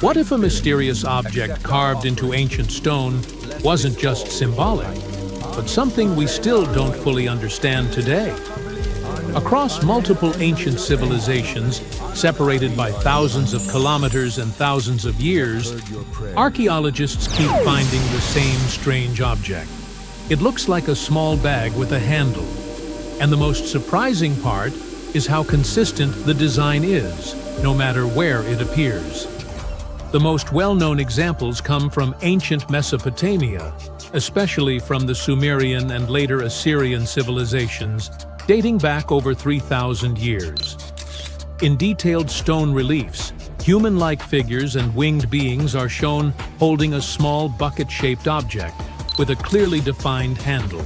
What if a mysterious object carved into ancient stone wasn't just symbolic, but something we still don't fully understand today? Across multiple ancient civilizations, separated by thousands of kilometers and thousands of years, archaeologists keep finding the same strange object. It looks like a small bag with a handle. And the most surprising part is how consistent the design is, no matter where it appears. The most well-known examples come from ancient Mesopotamia, especially from the Sumerian and later Assyrian civilizations, dating back over 3,000 years. In detailed stone reliefs, human-like figures and winged beings are shown holding a small bucket-shaped object with a clearly defined handle.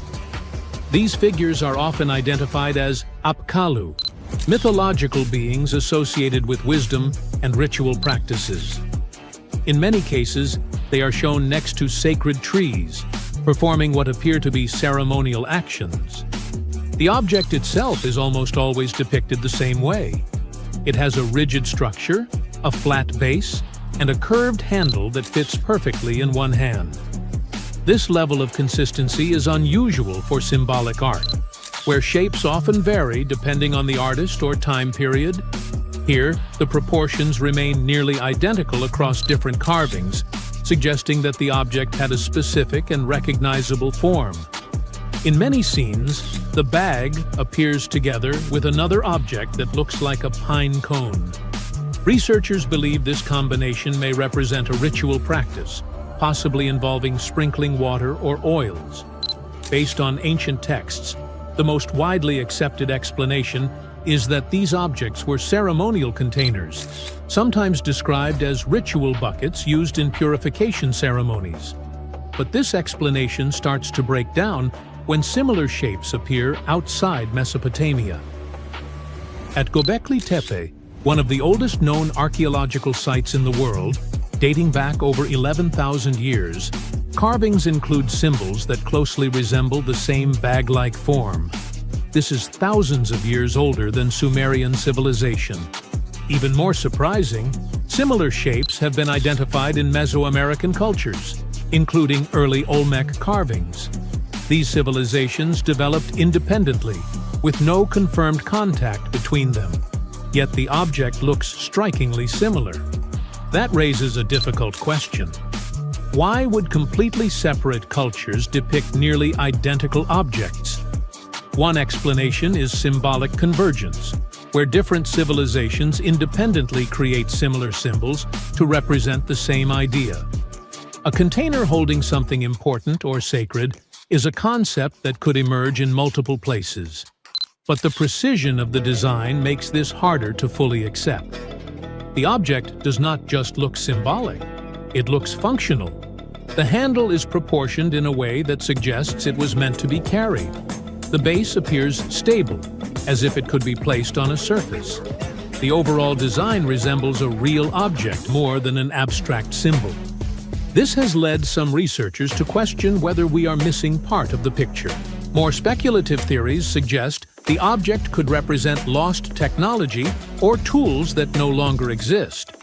These figures are often identified as apkallu, mythological beings associated with wisdom and ritual practices. In many cases, they are shown next to sacred trees, performing what appear to be ceremonial actions. The object itself is almost always depicted the same way. It has a rigid structure, a flat base, and a curved handle that fits perfectly in one hand. This level of consistency is unusual for symbolic art, where shapes often vary depending on the artist or time period. Here, the proportions remain nearly identical across different carvings, suggesting that the object had a specific and recognizable form. In many scenes, the bag appears together with another object that looks like a pine cone. Researchers believe this combination may represent a ritual practice, possibly involving sprinkling water or oils. Based on ancient texts, the most widely accepted explanation is that these objects were ceremonial containers, sometimes described as ritual buckets used in purification ceremonies. But this explanation starts to break down when similar shapes appear outside Mesopotamia. At Göbekli Tepe, one of the oldest known archaeological sites in the world, dating back over 11,000 years, carvings include symbols that closely resemble the same bag-like form. This is thousands of years older than Sumerian civilization. Even more surprising, similar shapes have been identified in Mesoamerican cultures, including early Olmec carvings. These civilizations developed independently, with no confirmed contact between them. Yet the object looks strikingly similar. That raises a difficult question. Why would completely separate cultures depict nearly identical objects? One explanation is symbolic convergence, where different civilizations independently create similar symbols to represent the same idea. A container holding something important or sacred is a concept that could emerge in multiple places. But the precision of the design makes this harder to fully accept. The object does not just look symbolic, it looks functional. The handle is proportioned in a way that suggests it was meant to be carried. The base appears stable, as if it could be placed on a surface. The overall design resembles a real object more than an abstract symbol. This has led some researchers to question whether we are missing part of the picture. More speculative theories suggest the object could represent lost technology or tools that no longer exist.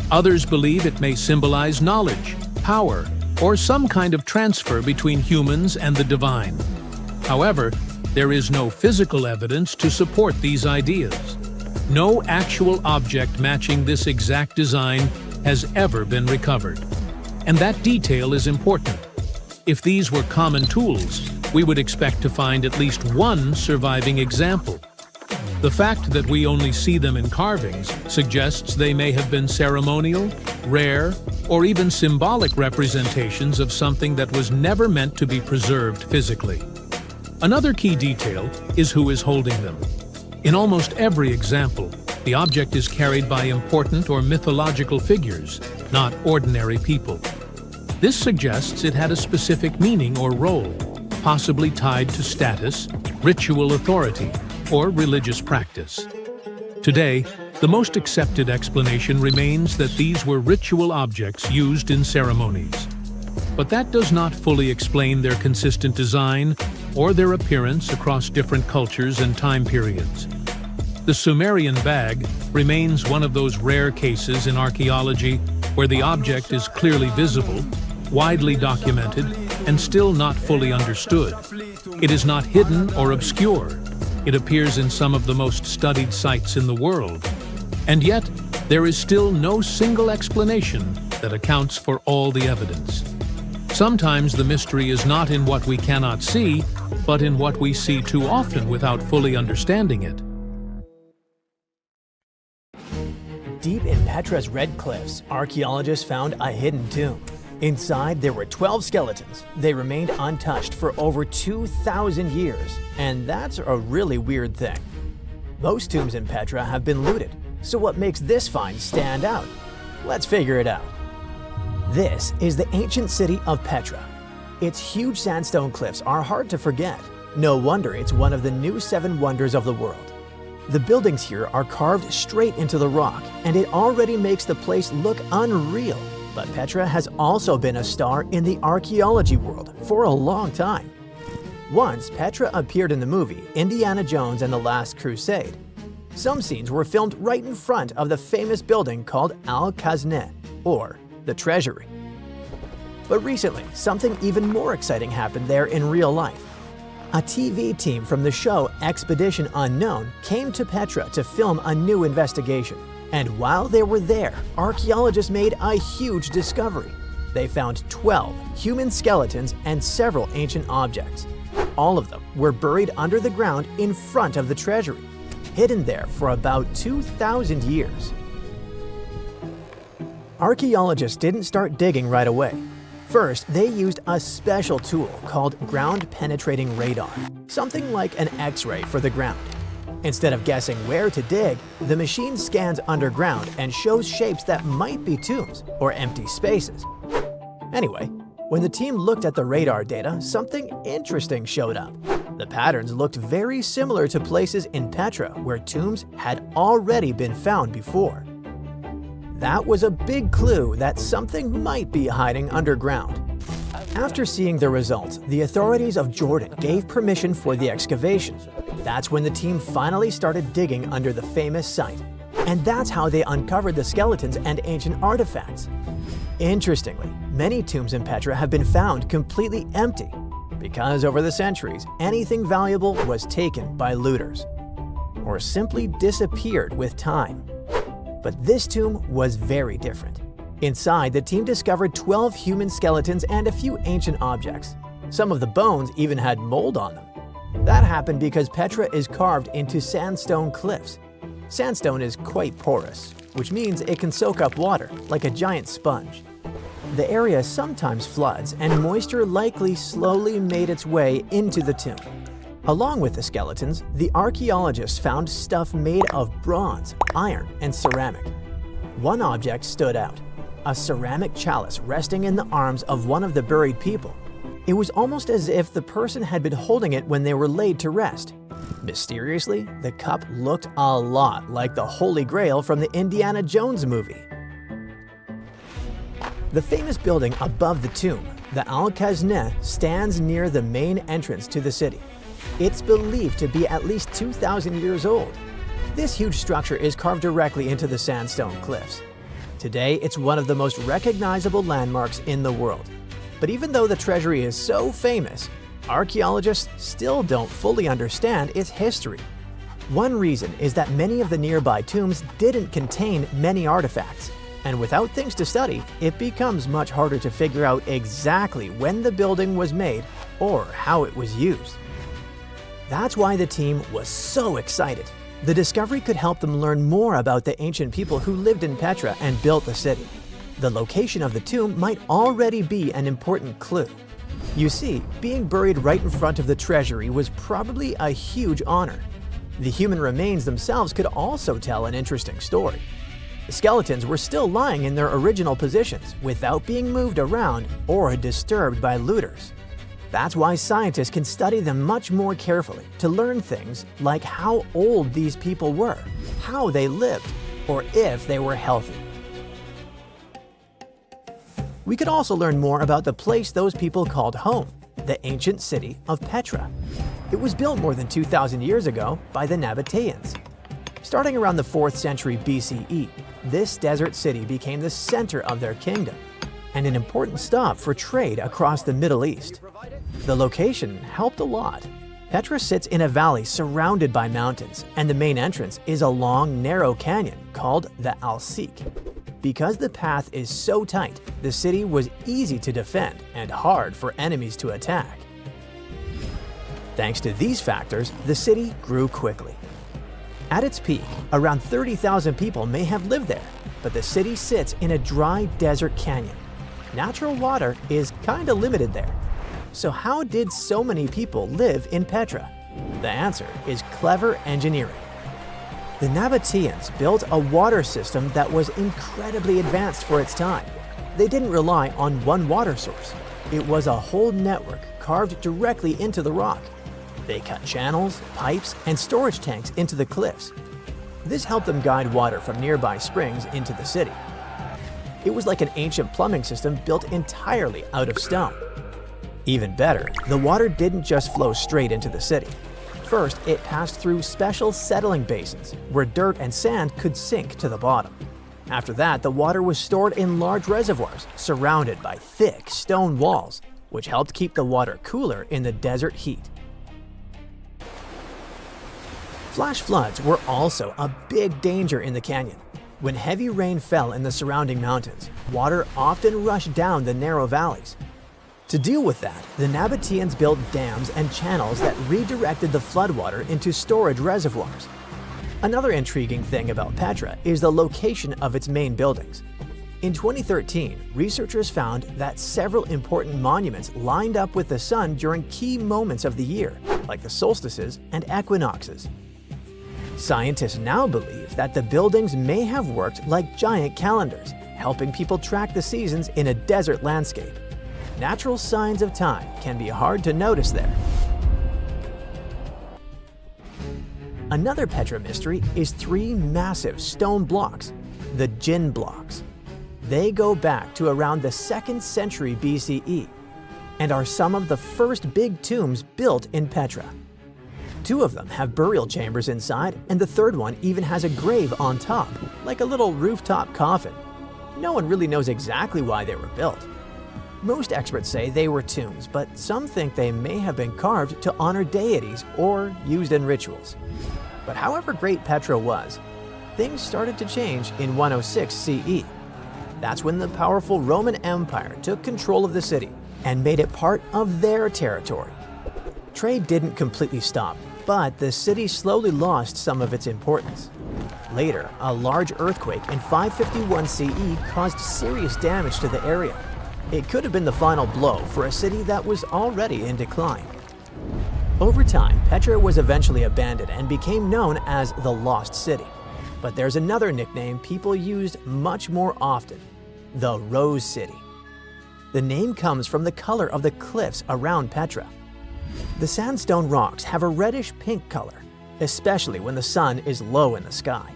Others believe it may symbolize knowledge, power, or some kind of transfer between humans and the divine. However, there is no physical evidence to support these ideas. No actual object matching this exact design has ever been recovered. And that detail is important. If these were common tools, we would expect to find at least one surviving example. The fact that we only see them in carvings suggests they may have been ceremonial, rare, or even symbolic representations of something that was never meant to be preserved physically. Another key detail is who is holding them. In almost every example, the object is carried by important or mythological figures, not ordinary people. This suggests it had a specific meaning or role, possibly tied to status, ritual authority, or religious practice. Today, the most accepted explanation remains that these were ritual objects used in ceremonies. But that does not fully explain their consistent design or their appearance across different cultures and time periods. The Sumerian bag remains one of those rare cases in archaeology where the object is clearly visible, widely documented, and still not fully understood. It is not hidden or obscure. It appears in some of the most studied sites in the world. And yet, there is still no single explanation that accounts for all the evidence. Sometimes the mystery is not in what we cannot see, but in what we see too often without fully understanding it. Deep in Petra's Red Cliffs, archaeologists found a hidden tomb. Inside, there were 12 skeletons. They remained untouched for over 2,000 years, and that's a really weird thing. Most tombs in Petra have been looted, so what makes this find stand out? Let's figure it out. This is the ancient city of Petra. Its huge sandstone cliffs are hard to forget. No wonder it's one of the new 7 wonders of the world. The buildings here are carved straight into the rock, and it already makes the place look unreal. But Petra has also been a star in the archaeology world for a long time. Once, Petra appeared in the movie Indiana Jones and the Last Crusade. Some scenes were filmed right in front of the famous building called Al-Khazneh, or the Treasury. But recently, something even more exciting happened there in real life. A TV team from the show Expedition Unknown came to Petra to film a new investigation. And while they were there, archaeologists made a huge discovery. They found 12 human skeletons and several ancient objects. All of them were buried under the ground in front of the treasury, hidden there for about 2,000 years. Archaeologists didn't start digging right away. First, they used a special tool called ground-penetrating radar, something like an X-ray for the ground. Instead of guessing where to dig, the machine scans underground and shows shapes that might be tombs or empty spaces. Anyway, when the team looked at the radar data, something interesting showed up. The patterns looked very similar to places in Petra where tombs had already been found before. That was a big clue that something might be hiding underground. After seeing the results, the authorities of Jordan gave permission for the excavation. That's when the team finally started digging under the famous site. And that's how they uncovered the skeletons and ancient artifacts. Interestingly, many tombs in Petra have been found completely empty, because over the centuries, anything valuable was taken by looters, or simply disappeared with time. But this tomb was very different. Inside, the team discovered 12 human skeletons and a few ancient objects. Some of the bones even had mold on them. That happened because Petra is carved into sandstone cliffs. Sandstone is quite porous, which means it can soak up water like a giant sponge. The area sometimes floods, and moisture likely slowly made its way into the tomb. Along with the skeletons, the archaeologists found stuff made of bronze, iron, and ceramic. One object stood out, a ceramic chalice resting in the arms of one of the buried people. It was almost as if the person had been holding it when they were laid to rest. Mysteriously, the cup looked a lot like the Holy Grail from the Indiana Jones movie. The famous building above the tomb, the Al-Khazneh, stands near the main entrance to the city. It's believed to be at least 2,000 years old. This huge structure is carved directly into the sandstone cliffs. Today, it's one of the most recognizable landmarks in the world. But even though the treasury is so famous, archaeologists still don't fully understand its history. One reason is that many of the nearby tombs didn't contain many artifacts, and without things to study, it becomes much harder to figure out exactly when the building was made or how it was used. That's why the team was so excited. The discovery could help them learn more about the ancient people who lived in Petra and built the city. The location of the tomb might already be an important clue. You see, being buried right in front of the treasury was probably a huge honor. The human remains themselves could also tell an interesting story. The skeletons were still lying in their original positions without being moved around or disturbed by looters. That's why scientists can study them much more carefully to learn things like how old these people were, how they lived, or if they were healthy. We could also learn more about the place those people called home, the ancient city of Petra. It was built more than 2,000 years ago by the Nabateans. Starting around the 4th century BCE, this desert city became the center of their kingdom and an important stop for trade across the Middle East. The location helped a lot. Petra sits in a valley surrounded by mountains, and the main entrance is a long, narrow canyon called the Al-Sik. Because the path is so tight, the city was easy to defend and hard for enemies to attack. Thanks to these factors, the city grew quickly. At its peak, around 30,000 people may have lived there, but the city sits in a dry desert canyon. Natural water is kinda limited there. So how did so many people live in Petra? The answer is clever engineering. The Nabateans built a water system that was incredibly advanced for its time. They didn't rely on one water source. It was a whole network carved directly into the rock. They cut channels, pipes, and storage tanks into the cliffs. This helped them guide water from nearby springs into the city. It was like an ancient plumbing system built entirely out of stone. Even better, the water didn't just flow straight into the city. First, it passed through special settling basins where dirt and sand could sink to the bottom. After that, the water was stored in large reservoirs surrounded by thick stone walls, which helped keep the water cooler in the desert heat. Flash floods were also a big danger in the canyon. When heavy rain fell in the surrounding mountains, water often rushed down the narrow valleys. To deal with that, the Nabateans built dams and channels that redirected the floodwater into storage reservoirs. Another intriguing thing about Petra is the location of its main buildings. In 2013, researchers found that several important monuments lined up with the sun during key moments of the year, like the solstices and equinoxes. Scientists now believe that the buildings may have worked like giant calendars, helping people track the seasons in a desert landscape. Natural signs of time can be hard to notice there. Another Petra mystery is 3 massive stone blocks, the Jinn blocks. They go back to around the 2nd century BCE and are some of the first big tombs built in Petra. 2 of them have burial chambers inside, and the 3rd one even has a grave on top, like a little rooftop coffin. No one really knows exactly why they were built. Most experts say they were tombs, but some think they may have been carved to honor deities or used in rituals. But however great Petra was, things started to change in 106 CE. That's when the powerful Roman Empire took control of the city and made it part of their territory. Trade didn't completely stop, but the city slowly lost some of its importance. Later, a large earthquake in 551 CE caused serious damage to the area. It could have been the final blow for a city that was already in decline. Over time, Petra was eventually abandoned and became known as the Lost City. But there's another nickname people used much more often, the Rose City. The name comes from the color of the cliffs around Petra. The sandstone rocks have a reddish-pink color, especially when the sun is low in the sky.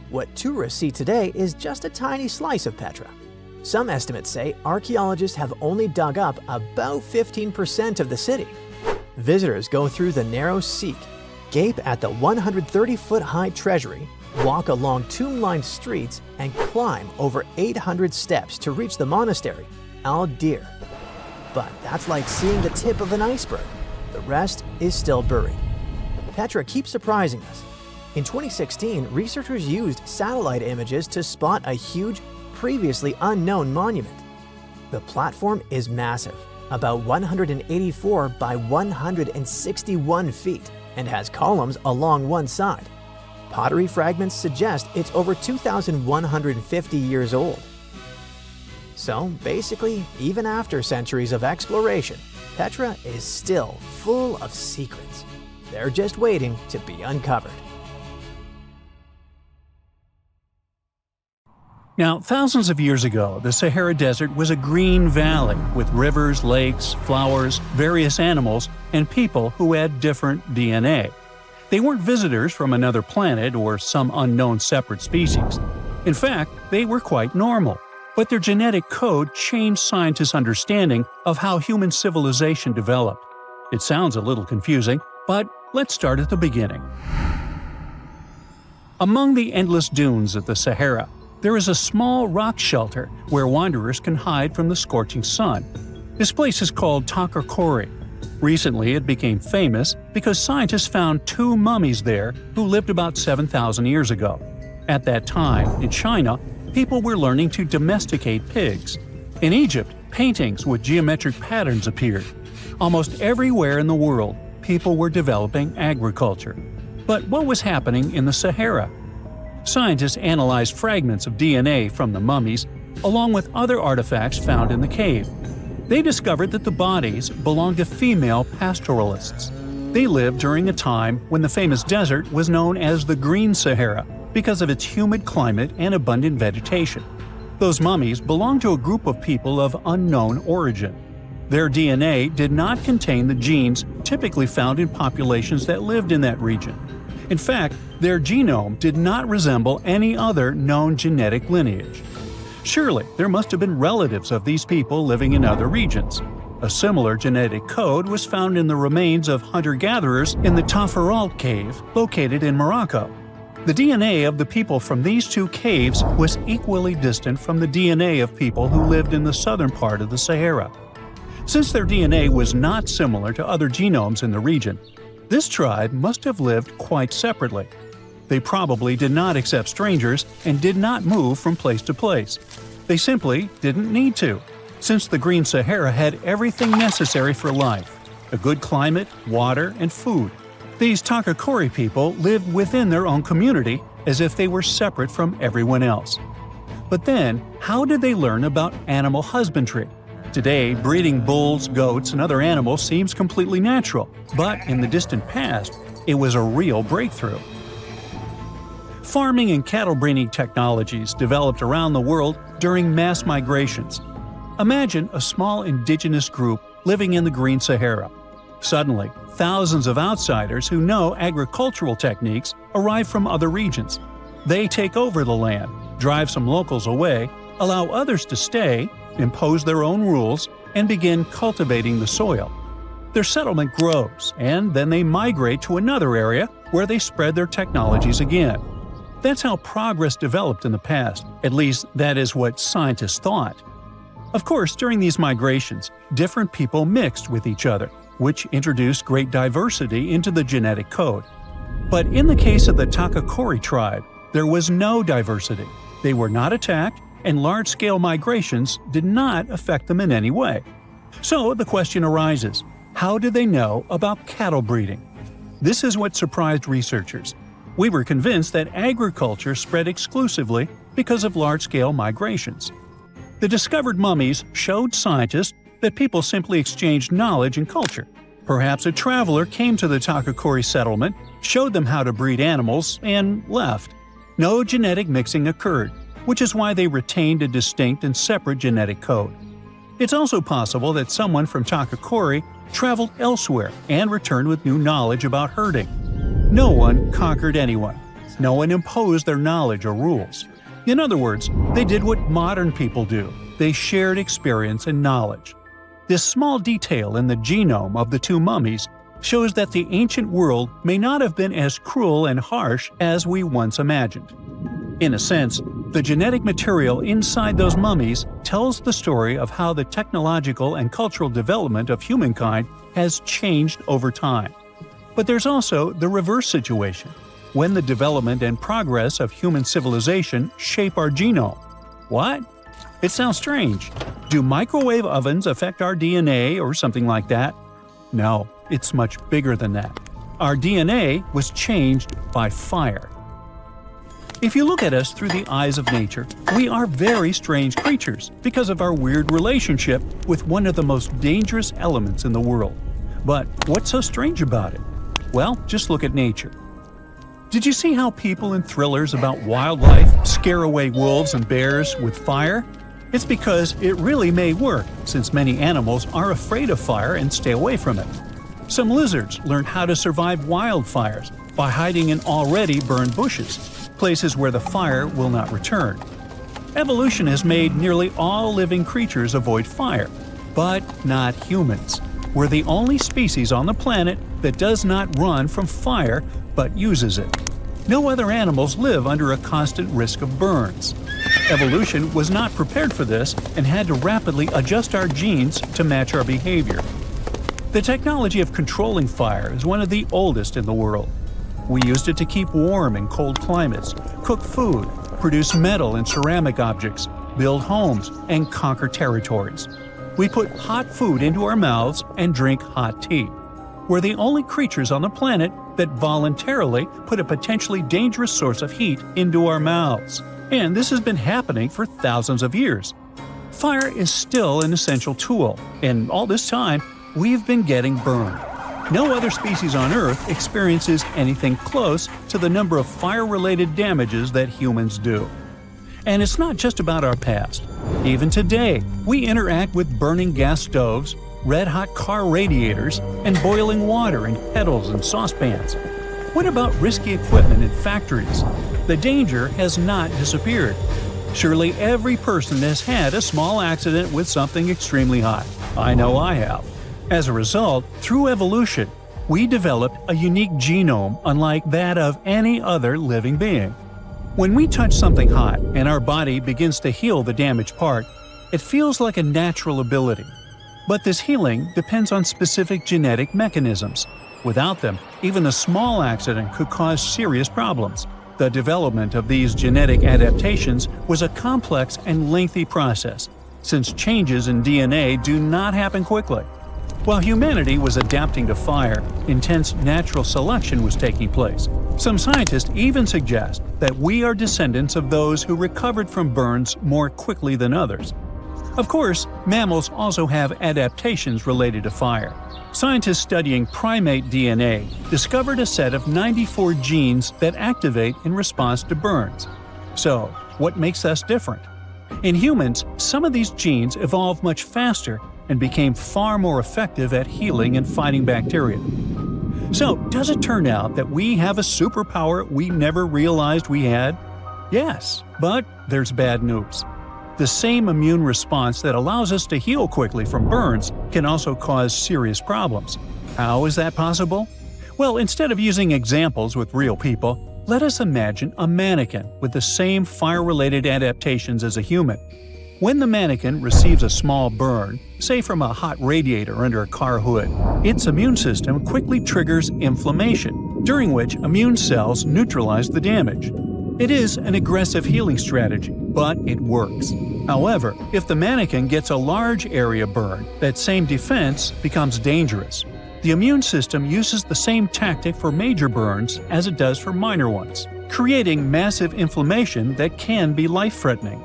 What tourists see today is just a tiny slice of Petra. Some estimates say archaeologists have only dug up about 15% of the city. Visitors go through the narrow Sik, gape at the 130-foot-high treasury, walk along tomb-lined streets, and climb over 800 steps to reach the monastery, Al-Dir. But that's like seeing the tip of an iceberg. The rest is still buried. Petra keeps surprising us. In 2016, researchers used satellite images to spot a huge, previously unknown monument. The platform is massive, about 184 by 161 feet, and has columns along one side. Pottery fragments suggest it's over 2,150 years old. So basically, even after centuries of exploration, Petra is still full of secrets. They're just waiting to be uncovered. Now, thousands of years ago, the Sahara Desert was a green valley with rivers, lakes, flowers, various animals, and people who had different DNA. They weren't visitors from another planet or some unknown separate species. In fact, they were quite normal. But their genetic code changed scientists' understanding of how human civilization developed. It sounds a little confusing, but let's start at the beginning. Among the endless dunes of the Sahara, there is a small rock shelter where wanderers can hide from the scorching sun. This place is called Takakori. Recently, it became famous because scientists found 2 mummies there who lived about 7,000 years ago. At that time, in China, people were learning to domesticate pigs. In Egypt, paintings with geometric patterns appeared. Almost everywhere in the world, people were developing agriculture. But what was happening in the Sahara? Scientists analyzed fragments of DNA from the mummies, along with other artifacts found in the cave. They discovered that the bodies belonged to female pastoralists. They lived during a time when the famous desert was known as the Green Sahara because of its humid climate and abundant vegetation. Those mummies belonged to a group of people of unknown origin. Their DNA did not contain the genes typically found in populations that lived in that region. In fact, their genome did not resemble any other known genetic lineage. Surely, there must have been relatives of these people living in other regions. A similar genetic code was found in the remains of hunter-gatherers in the Tafaralt cave located in Morocco. The DNA of the people from these 2 caves was equally distant from the DNA of people who lived in the southern part of the Sahara. Since their DNA was not similar to other genomes in the region, this tribe must have lived quite separately. They probably did not accept strangers and did not move from place to place. They simply didn't need to, since the Green Sahara had everything necessary for life: a good climate, water, and food. These Takakori people lived within their own community as if they were separate from everyone else. But then, how did they learn about animal husbandry? Today, breeding bulls, goats, and other animals seems completely natural, but in the distant past, it was a real breakthrough. Farming and cattle breeding technologies developed around the world during mass migrations. Imagine a small indigenous group living in the Green Sahara. Suddenly, thousands of outsiders who know agricultural techniques arrive from other regions. They take over the land, drive some locals away, allow others to stay, impose their own rules, and begin cultivating the soil. Their settlement grows, and then they migrate to another area where they spread their technologies again. That's how progress developed in the past, at least that is what scientists thought. Of course, during these migrations, different people mixed with each other, which introduced great diversity into the genetic code. But in the case of the Takakori tribe, there was no diversity. They were not attacked, and large-scale migrations did not affect them in any way. So the question arises, how did they know about cattle breeding? This is what surprised researchers. We were convinced that agriculture spread exclusively because of large-scale migrations. The discovered mummies showed scientists that people simply exchanged knowledge and culture. Perhaps a traveler came to the Takakori settlement, showed them how to breed animals, and left. No genetic mixing occurred, which is why they retained a distinct and separate genetic code. It's also possible that someone from Takakori traveled elsewhere and returned with new knowledge about herding. No one conquered anyone. No one imposed their knowledge or rules. In other words, they did what modern people do. They shared experience and knowledge. This small detail in the genome of the 2 mummies shows that the ancient world may not have been as cruel and harsh as we once imagined. In a sense, the genetic material inside those mummies tells the story of how the technological and cultural development of humankind has changed over time. But there's also the reverse situation, when the development and progress of human civilization shape our genome. What? It sounds strange. Do microwave ovens affect our DNA or something like that? No, it's much bigger than that. Our DNA was changed by fire. If you look at us through the eyes of nature, we are very strange creatures because of our weird relationship with one of the most dangerous elements in the world. But what's so strange about it? Well, just look at nature. Did you see how people in thrillers about wildlife scare away wolves and bears with fire? It's because it really may work, since many animals are afraid of fire and stay away from it. Some lizards learned how to survive wildfires by hiding in already burned bushes, places where the fire will not return. Evolution has made nearly all living creatures avoid fire, but not humans. We're the only species on the planet that does not run from fire but uses it. No other animals live under a constant risk of burns. Evolution was not prepared for this and had to rapidly adjust our genes to match our behavior. The technology of controlling fire is one of the oldest in the world. We used it to keep warm in cold climates, cook food, produce metal and ceramic objects, build homes, and conquer territories. We put hot food into our mouths and drink hot tea. We're the only creatures on the planet that voluntarily put a potentially dangerous source of heat into our mouths. And this has been happening for thousands of years. Fire is still an essential tool, and all this time, we've been getting burned. No other species on Earth experiences anything close to the number of fire-related damages that humans do. And it's not just about our past. Even today, we interact with burning gas stoves, red-hot car radiators, and boiling water in kettles and saucepans. What about risky equipment in factories? The danger has not disappeared. Surely every person has had a small accident with something extremely hot. I know I have. As a result, through evolution, we developed a unique genome unlike that of any other living being. When we touch something hot and our body begins to heal the damaged part, it feels like a natural ability. But this healing depends on specific genetic mechanisms. Without them, even a small accident could cause serious problems. The development of these genetic adaptations was a complex and lengthy process, since changes in DNA do not happen quickly. While humanity was adapting to fire, intense natural selection was taking place. Some scientists even suggest that we are descendants of those who recovered from burns more quickly than others. Of course, mammals also have adaptations related to fire. Scientists studying primate DNA discovered a set of 94 genes that activate in response to burns. So, what makes us different? In humans, some of these genes evolved much faster and became far more effective at healing and fighting bacteria. So, does it turn out that we have a superpower we never realized we had? Yes, but there's bad news. The same immune response that allows us to heal quickly from burns can also cause serious problems. How is that possible? Well, instead of using examples with real people, let us imagine a mannequin with the same fire-related adaptations as a human. When the mannequin receives a small burn, say from a hot radiator under a car hood, its immune system quickly triggers inflammation, during which immune cells neutralize the damage. It is an aggressive healing strategy, but it works. However, if the mannequin gets a large area burn, that same defense becomes dangerous. The immune system uses the same tactic for major burns as it does for minor ones, creating massive inflammation that can be life-threatening.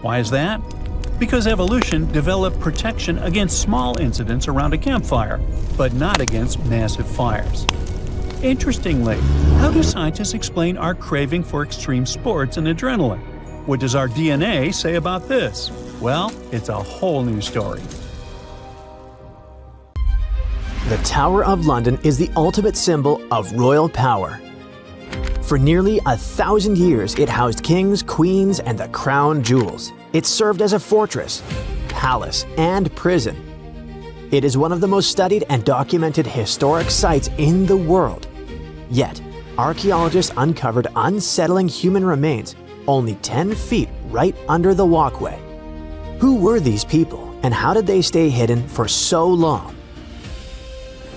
Why is that? Because evolution developed protection against small incidents around a campfire, but not against massive fires. Interestingly, how do scientists explain our craving for extreme sports and adrenaline? What does our DNA say about this? Well, it's a whole new story. The Tower of London is the ultimate symbol of royal power. For nearly 1,000 years, it housed kings, queens, and the crown jewels. It served as a fortress, palace, and prison. It is one of the most studied and documented historic sites in the world. Yet, archaeologists uncovered unsettling human remains only 10 feet right under the walkway. Who were these people, and how did they stay hidden for so long?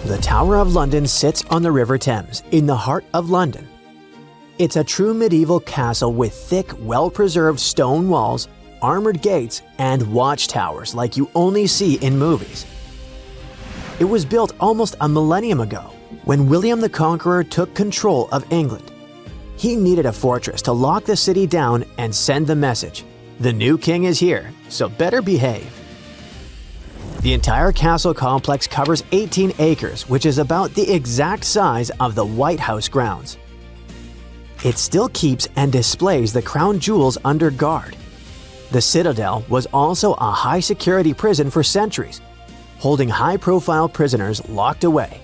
The Tower of London sits on the River Thames, in the heart of London. It's a true medieval castle with thick, well-preserved stone walls, armored gates, and watchtowers like you only see in movies. It was built almost a millennium ago, when William the Conqueror took control of England. He needed a fortress to lock the city down and send the message: the new king is here, so better behave. The entire castle complex covers 18 acres, which is about the exact size of the White House grounds. It still keeps and displays the crown jewels under guard. The Citadel was also a high-security prison for centuries, holding high-profile prisoners locked away.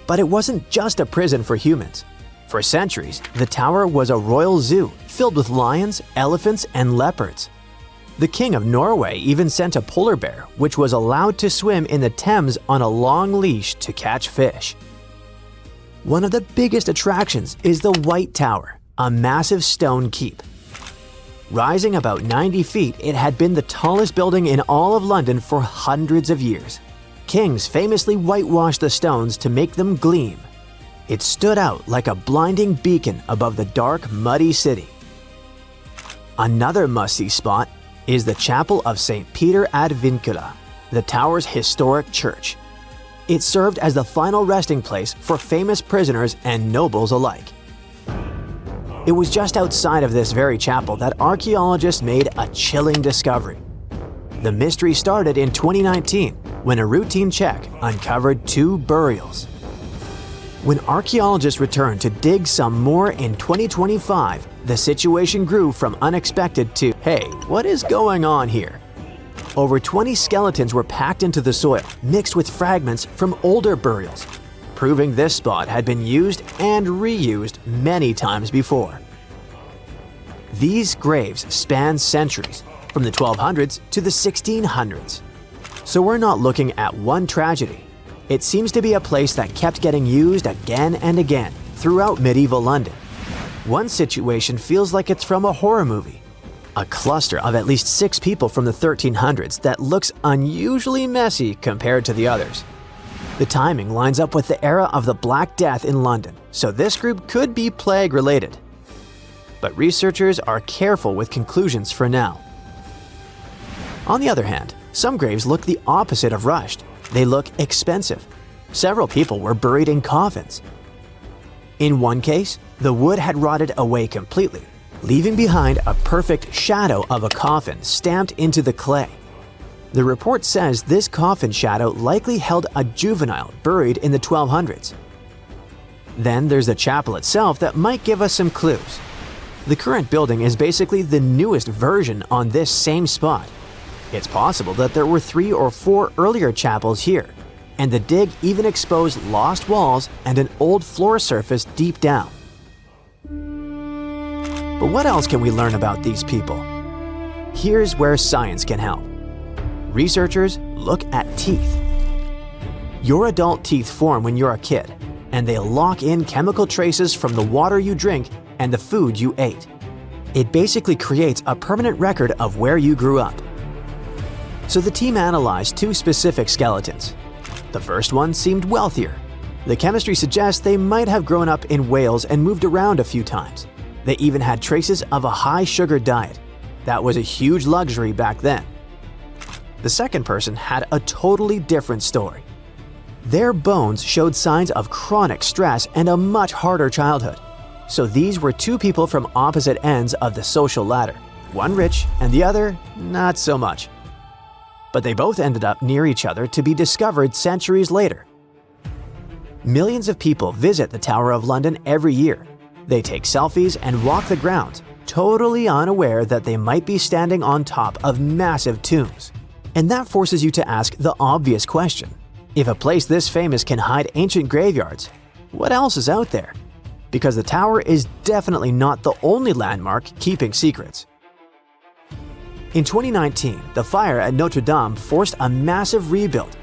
But it wasn't just a prison for humans. For centuries, the tower was a royal zoo filled with lions, elephants, and leopards. The King of Norway even sent a polar bear, which was allowed to swim in the Thames on a long leash to catch fish. One of the biggest attractions is the White Tower, a massive stone keep. Rising about 90 feet, it had been the tallest building in all of London for hundreds of years. Kings famously whitewashed the stones to make them gleam. It stood out like a blinding beacon above the dark, muddy city. Another must-see spot is the Chapel of St. Peter ad Vincula, the tower's historic church. It served as the final resting place for famous prisoners and nobles alike. It was just outside of this very chapel that archaeologists made a chilling discovery. The mystery started in 2019 when a routine check uncovered 2 burials. When archaeologists returned to dig some more in 2025, the situation grew from unexpected to, hey, what is going on here? Over 20 skeletons were packed into the soil, mixed with fragments from older burials, proving this spot had been used and reused many times before. These graves span centuries, from the 1200s to the 1600s. So we're not looking at one tragedy. It seems to be a place that kept getting used again and again throughout medieval London. One situation feels like it's from a horror movie. A cluster of at least 6 people from the 1300s that looks unusually messy compared to the others. The timing lines up with the era of the Black Death in London, so this group could be plague-related. But researchers are careful with conclusions for now. On the other hand, some graves look the opposite of rushed. They look expensive. Several people were buried in coffins. In one case, the wood had rotted away completely, leaving behind a perfect shadow of a coffin stamped into the clay. The report says this coffin shadow likely held a juvenile buried in the 1200s. Then there's the chapel itself that might give us some clues. The current building is basically the newest version on this same spot. It's possible that there were 3 or 4 earlier chapels here, and the dig even exposed lost walls and an old floor surface deep down. But what else can we learn about these people? Here's where science can help. Researchers look at teeth. Your adult teeth form when you're a kid, and they lock in chemical traces from the water you drink and the food you ate. It basically creates a permanent record of where you grew up. So the team analyzed 2 specific skeletons. The first one seemed wealthier. The chemistry suggests they might have grown up in Wales and moved around a few times. They even had traces of a high-sugar diet. That was a huge luxury back then. The second person had a totally different story. Their bones showed signs of chronic stress and a much harder childhood. So these were 2 people from opposite ends of the social ladder. One rich and the other not so much. But they both ended up near each other to be discovered centuries later. Millions of people visit the Tower of London every year. They take selfies and walk the grounds, totally unaware that they might be standing on top of massive tombs. And that forces you to ask the obvious question. If a place this famous can hide ancient graveyards, what else is out there? Because the tower is definitely not the only landmark keeping secrets. In 2019, the fire at Notre Dame forced a massive rebuild.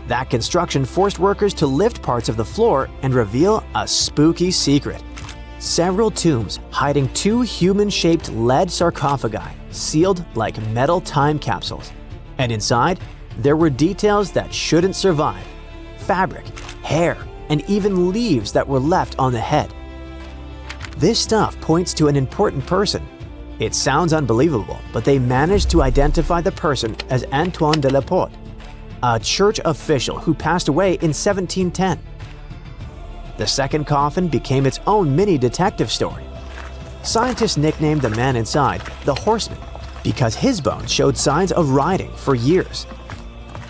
That construction forced workers to lift parts of the floor and reveal a spooky secret. Several tombs hiding 2 human-shaped lead sarcophagi, sealed like metal time capsules. And inside, there were details that shouldn't survive. Fabric, hair, and even leaves that were left on the head. This stuff points to an important person. It sounds unbelievable, but they managed to identify the person as Antoine de la Porte, a church official who passed away in 1710. The second coffin became its own mini detective story. Scientists nicknamed the man inside the Horseman because his bones showed signs of riding for years.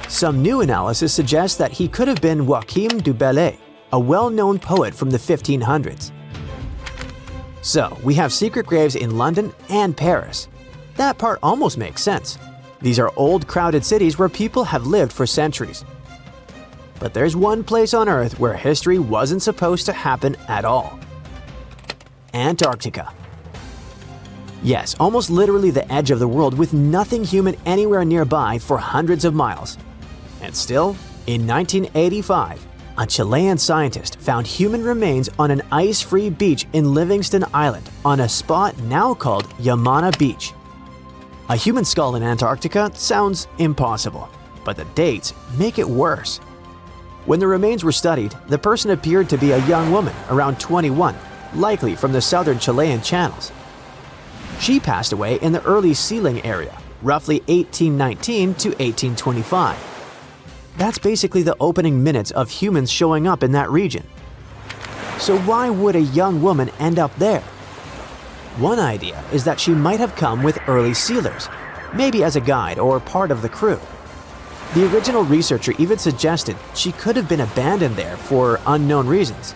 Some new analysis suggests that he could have been Joachim du Bellay, a well-known poet from the 1500s. So, we have secret graves in London and Paris. That part almost makes sense. These are old, crowded cities where people have lived for centuries. But there's one place on Earth where history wasn't supposed to happen at all. Antarctica. Yes, almost literally the edge of the world with nothing human anywhere nearby for hundreds of miles. And still, in 1985, a Chilean scientist found human remains on an ice-free beach in Livingston Island on a spot now called Yamana Beach. A human skull in Antarctica sounds impossible, but the dates make it worse. When the remains were studied, the person appeared to be a young woman around 21, likely from the southern Chilean channels. She passed away in the early sealing area, roughly 1819 to 1825. That's basically the opening minutes of humans showing up in that region. So why would a young woman end up there? One idea is that she might have come with early sealers, maybe as a guide or part of the crew. The original researcher even suggested she could have been abandoned there for unknown reasons.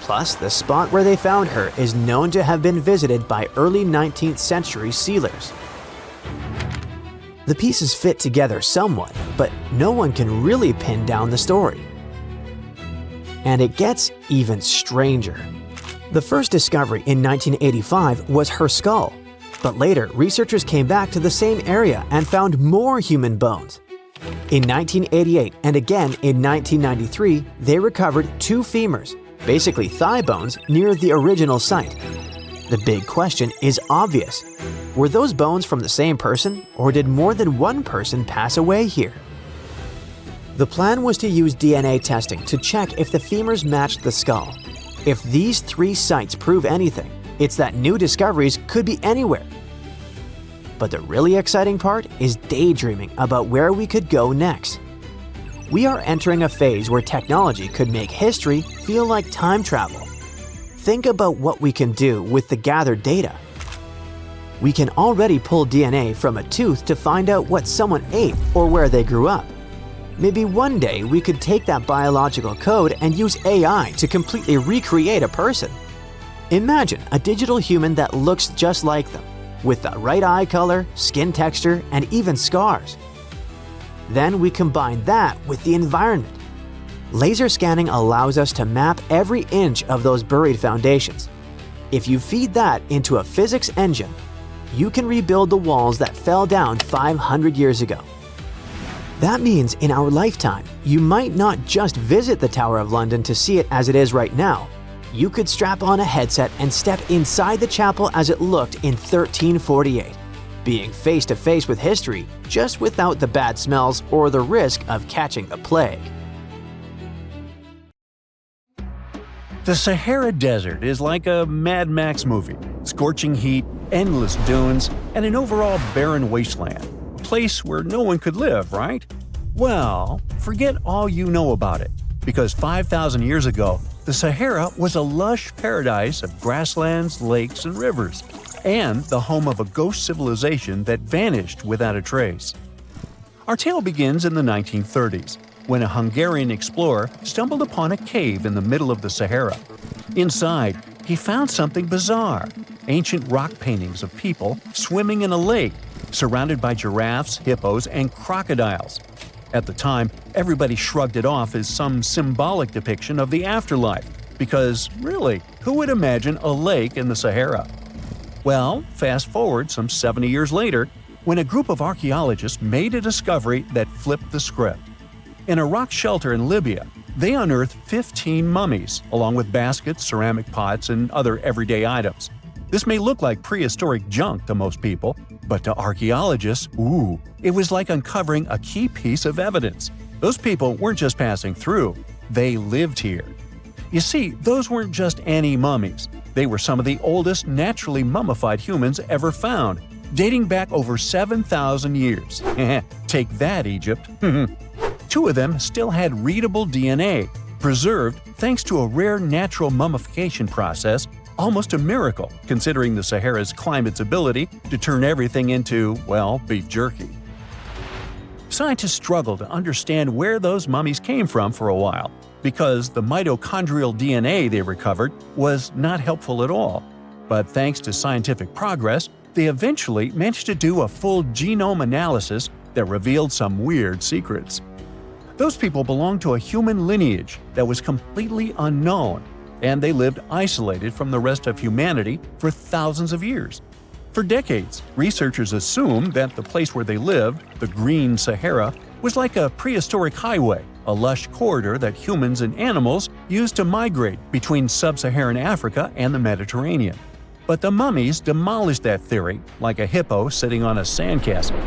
Plus, the spot where they found her is known to have been visited by early 19th century sealers. The pieces fit together somewhat, but no one can really pin down the story. And it gets even stranger. The first discovery in 1985 was her skull, but later researchers came back to the same area and found more human bones. In 1988 and again in 1993, they recovered 2 femurs, basically thigh bones, near the original site. The big question is obvious. Were those bones from the same person, or did more than one person pass away here? The plan was to use DNA testing to check if the femurs matched the skull. If these 3 sites prove anything, it's that new discoveries could be anywhere. But the really exciting part is daydreaming about where we could go next. We are entering a phase where technology could make history feel like time travel. Think about what we can do with the gathered data. We can already pull DNA from a tooth to find out what someone ate or where they grew up. Maybe one day we could take that biological code and use AI to completely recreate a person. Imagine a digital human that looks just like them, with the right eye color, skin texture, and even scars. Then we combine that with the environment. Laser scanning allows us to map every inch of those buried foundations. If you feed that into a physics engine, you can rebuild the walls that fell down 500 years ago. That means in our lifetime, you might not just visit the Tower of London to see it as it is right now. You could strap on a headset and step inside the chapel as it looked in 1348, being face to face with history, just without the bad smells or the risk of catching the plague. The Sahara Desert is like a Mad Max movie. Scorching heat, endless dunes, and an overall barren wasteland. A place where no one could live, right? Well, forget all you know about it. Because 5,000 years ago, the Sahara was a lush paradise of grasslands, lakes, and rivers, and the home of a ghost civilization that vanished without a trace. Our tale begins in the 1930s, when a Hungarian explorer stumbled upon a cave in the middle of the Sahara. Inside, he found something bizarre: ancient rock paintings of people swimming in a lake, surrounded by giraffes, hippos, and crocodiles. At the time, everybody shrugged it off as some symbolic depiction of the afterlife, because really, who would imagine a lake in the Sahara? Well, fast forward some 70 years later, when a group of archaeologists made a discovery that flipped the script. In a rock shelter in Libya, they unearthed 15 mummies, along with baskets, ceramic pots, and other everyday items. This may look like prehistoric junk to most people, but to archaeologists, it was like uncovering a key piece of evidence. Those people weren't just passing through, they lived here. You see, those weren't just any mummies. They were some of the oldest naturally mummified humans ever found, dating back over 7,000 years. Take that, Egypt. 2 of them still had readable DNA, preserved thanks to a rare natural mummification process, almost a miracle considering the Sahara's climate's ability to turn everything into, well, beef jerky. Scientists struggled to understand where those mummies came from for a while, because the mitochondrial DNA they recovered was not helpful at all. But thanks to scientific progress, they eventually managed to do a full genome analysis that revealed some weird secrets. Those people belonged to a human lineage that was completely unknown, and they lived isolated from the rest of humanity for thousands of years. For decades, researchers assumed that the place where they lived, the Green Sahara, was like a prehistoric highway, a lush corridor that humans and animals used to migrate between sub-Saharan Africa and the Mediterranean. But the mummies demolished that theory, like a hippo sitting on a sandcastle.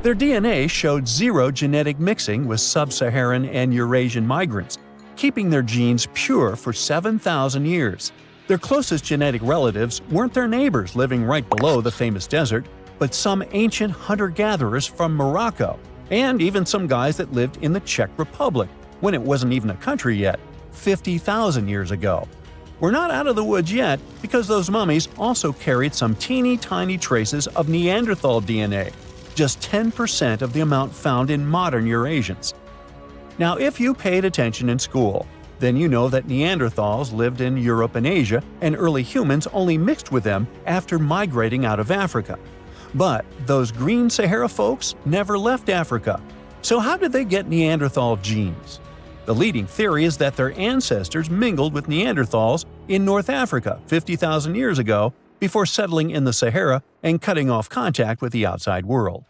Their DNA showed zero genetic mixing with sub-Saharan and Eurasian migrants, keeping their genes pure for 7,000 years. Their closest genetic relatives weren't their neighbors living right below the famous desert, but some ancient hunter-gatherers from Morocco, and even some guys that lived in the Czech Republic, when it wasn't even a country yet, 50,000 years ago. We're not out of the woods yet, because those mummies also carried some teeny-tiny traces of Neanderthal DNA, just 10% of the amount found in modern Eurasians. Now, if you paid attention in school, then you know that Neanderthals lived in Europe and Asia, and early humans only mixed with them after migrating out of Africa. But those green Sahara folks never left Africa. So how did they get Neanderthal genes? The leading theory is that their ancestors mingled with Neanderthals in North Africa 50,000 years ago before settling in the Sahara and cutting off contact with the outside world.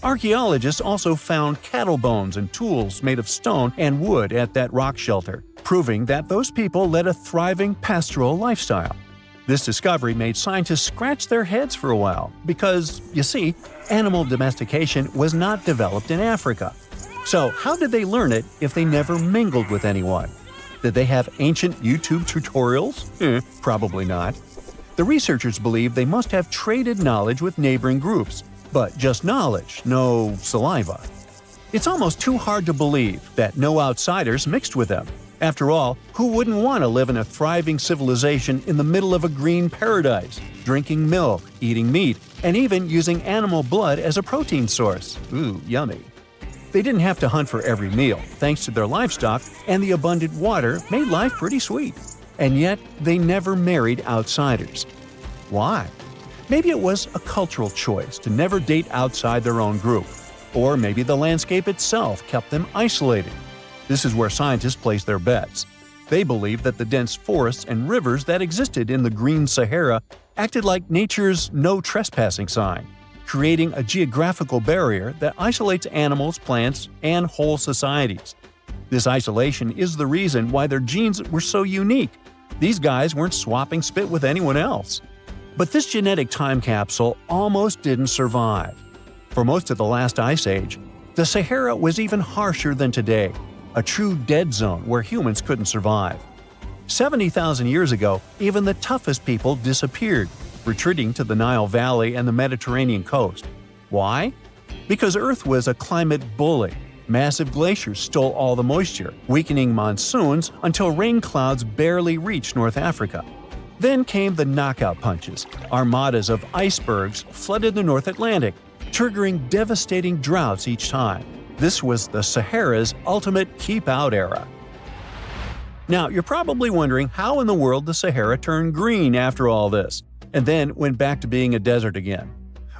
Archaeologists also found cattle bones and tools made of stone and wood at that rock shelter, proving that those people led a thriving pastoral lifestyle. This discovery made scientists scratch their heads for a while because, you see, animal domestication was not developed in Africa. So how did they learn it if they never mingled with anyone? Did they have ancient YouTube tutorials? Probably not. The researchers believe they must have traded knowledge with neighboring groups, but just knowledge, no saliva. It's almost too hard to believe that no outsiders mixed with them. After all, who wouldn't want to live in a thriving civilization in the middle of a green paradise, drinking milk, eating meat, and even using animal blood as a protein source? Ooh, yummy. They didn't have to hunt for every meal, thanks to their livestock, and the abundant water made life pretty sweet. And yet, they never married outsiders. Why? Maybe it was a cultural choice to never date outside their own group. Or maybe the landscape itself kept them isolated. This is where scientists place their bets. They believe that the dense forests and rivers that existed in the Green Sahara acted like nature's no trespassing sign, creating a geographical barrier that isolates animals, plants, and whole societies. This isolation is the reason why their genes were so unique. These guys weren't swapping spit with anyone else. But this genetic time capsule almost didn't survive. For most of the last ice age, the Sahara was even harsher than today, a true dead zone where humans couldn't survive. 70,000 years ago, even the toughest people disappeared, retreating to the Nile Valley and the Mediterranean coast. Why? Because Earth was a climate bully. Massive glaciers stole all the moisture, weakening monsoons until rain clouds barely reached North Africa. Then came the knockout punches. Armadas of icebergs flooded the North Atlantic, triggering devastating droughts each time. This was the Sahara's ultimate keep-out era. Now, you're probably wondering how in the world the Sahara turned green after all this, and then went back to being a desert again.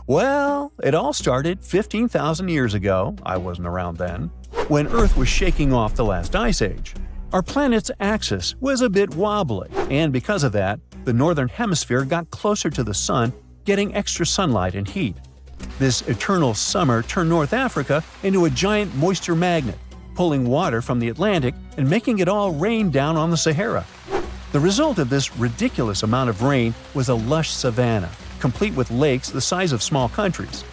Well, it all started 15,000 years ago, I wasn't around then, when Earth was shaking off the last ice age. Our planet's axis was a bit wobbly, and because of that, the northern hemisphere got closer to the sun, getting extra sunlight and heat. This eternal summer turned North Africa into a giant moisture magnet, pulling water from the Atlantic and making it all rain down on the Sahara. The result of this ridiculous amount of rain was a lush savanna, complete with lakes the size of small countries.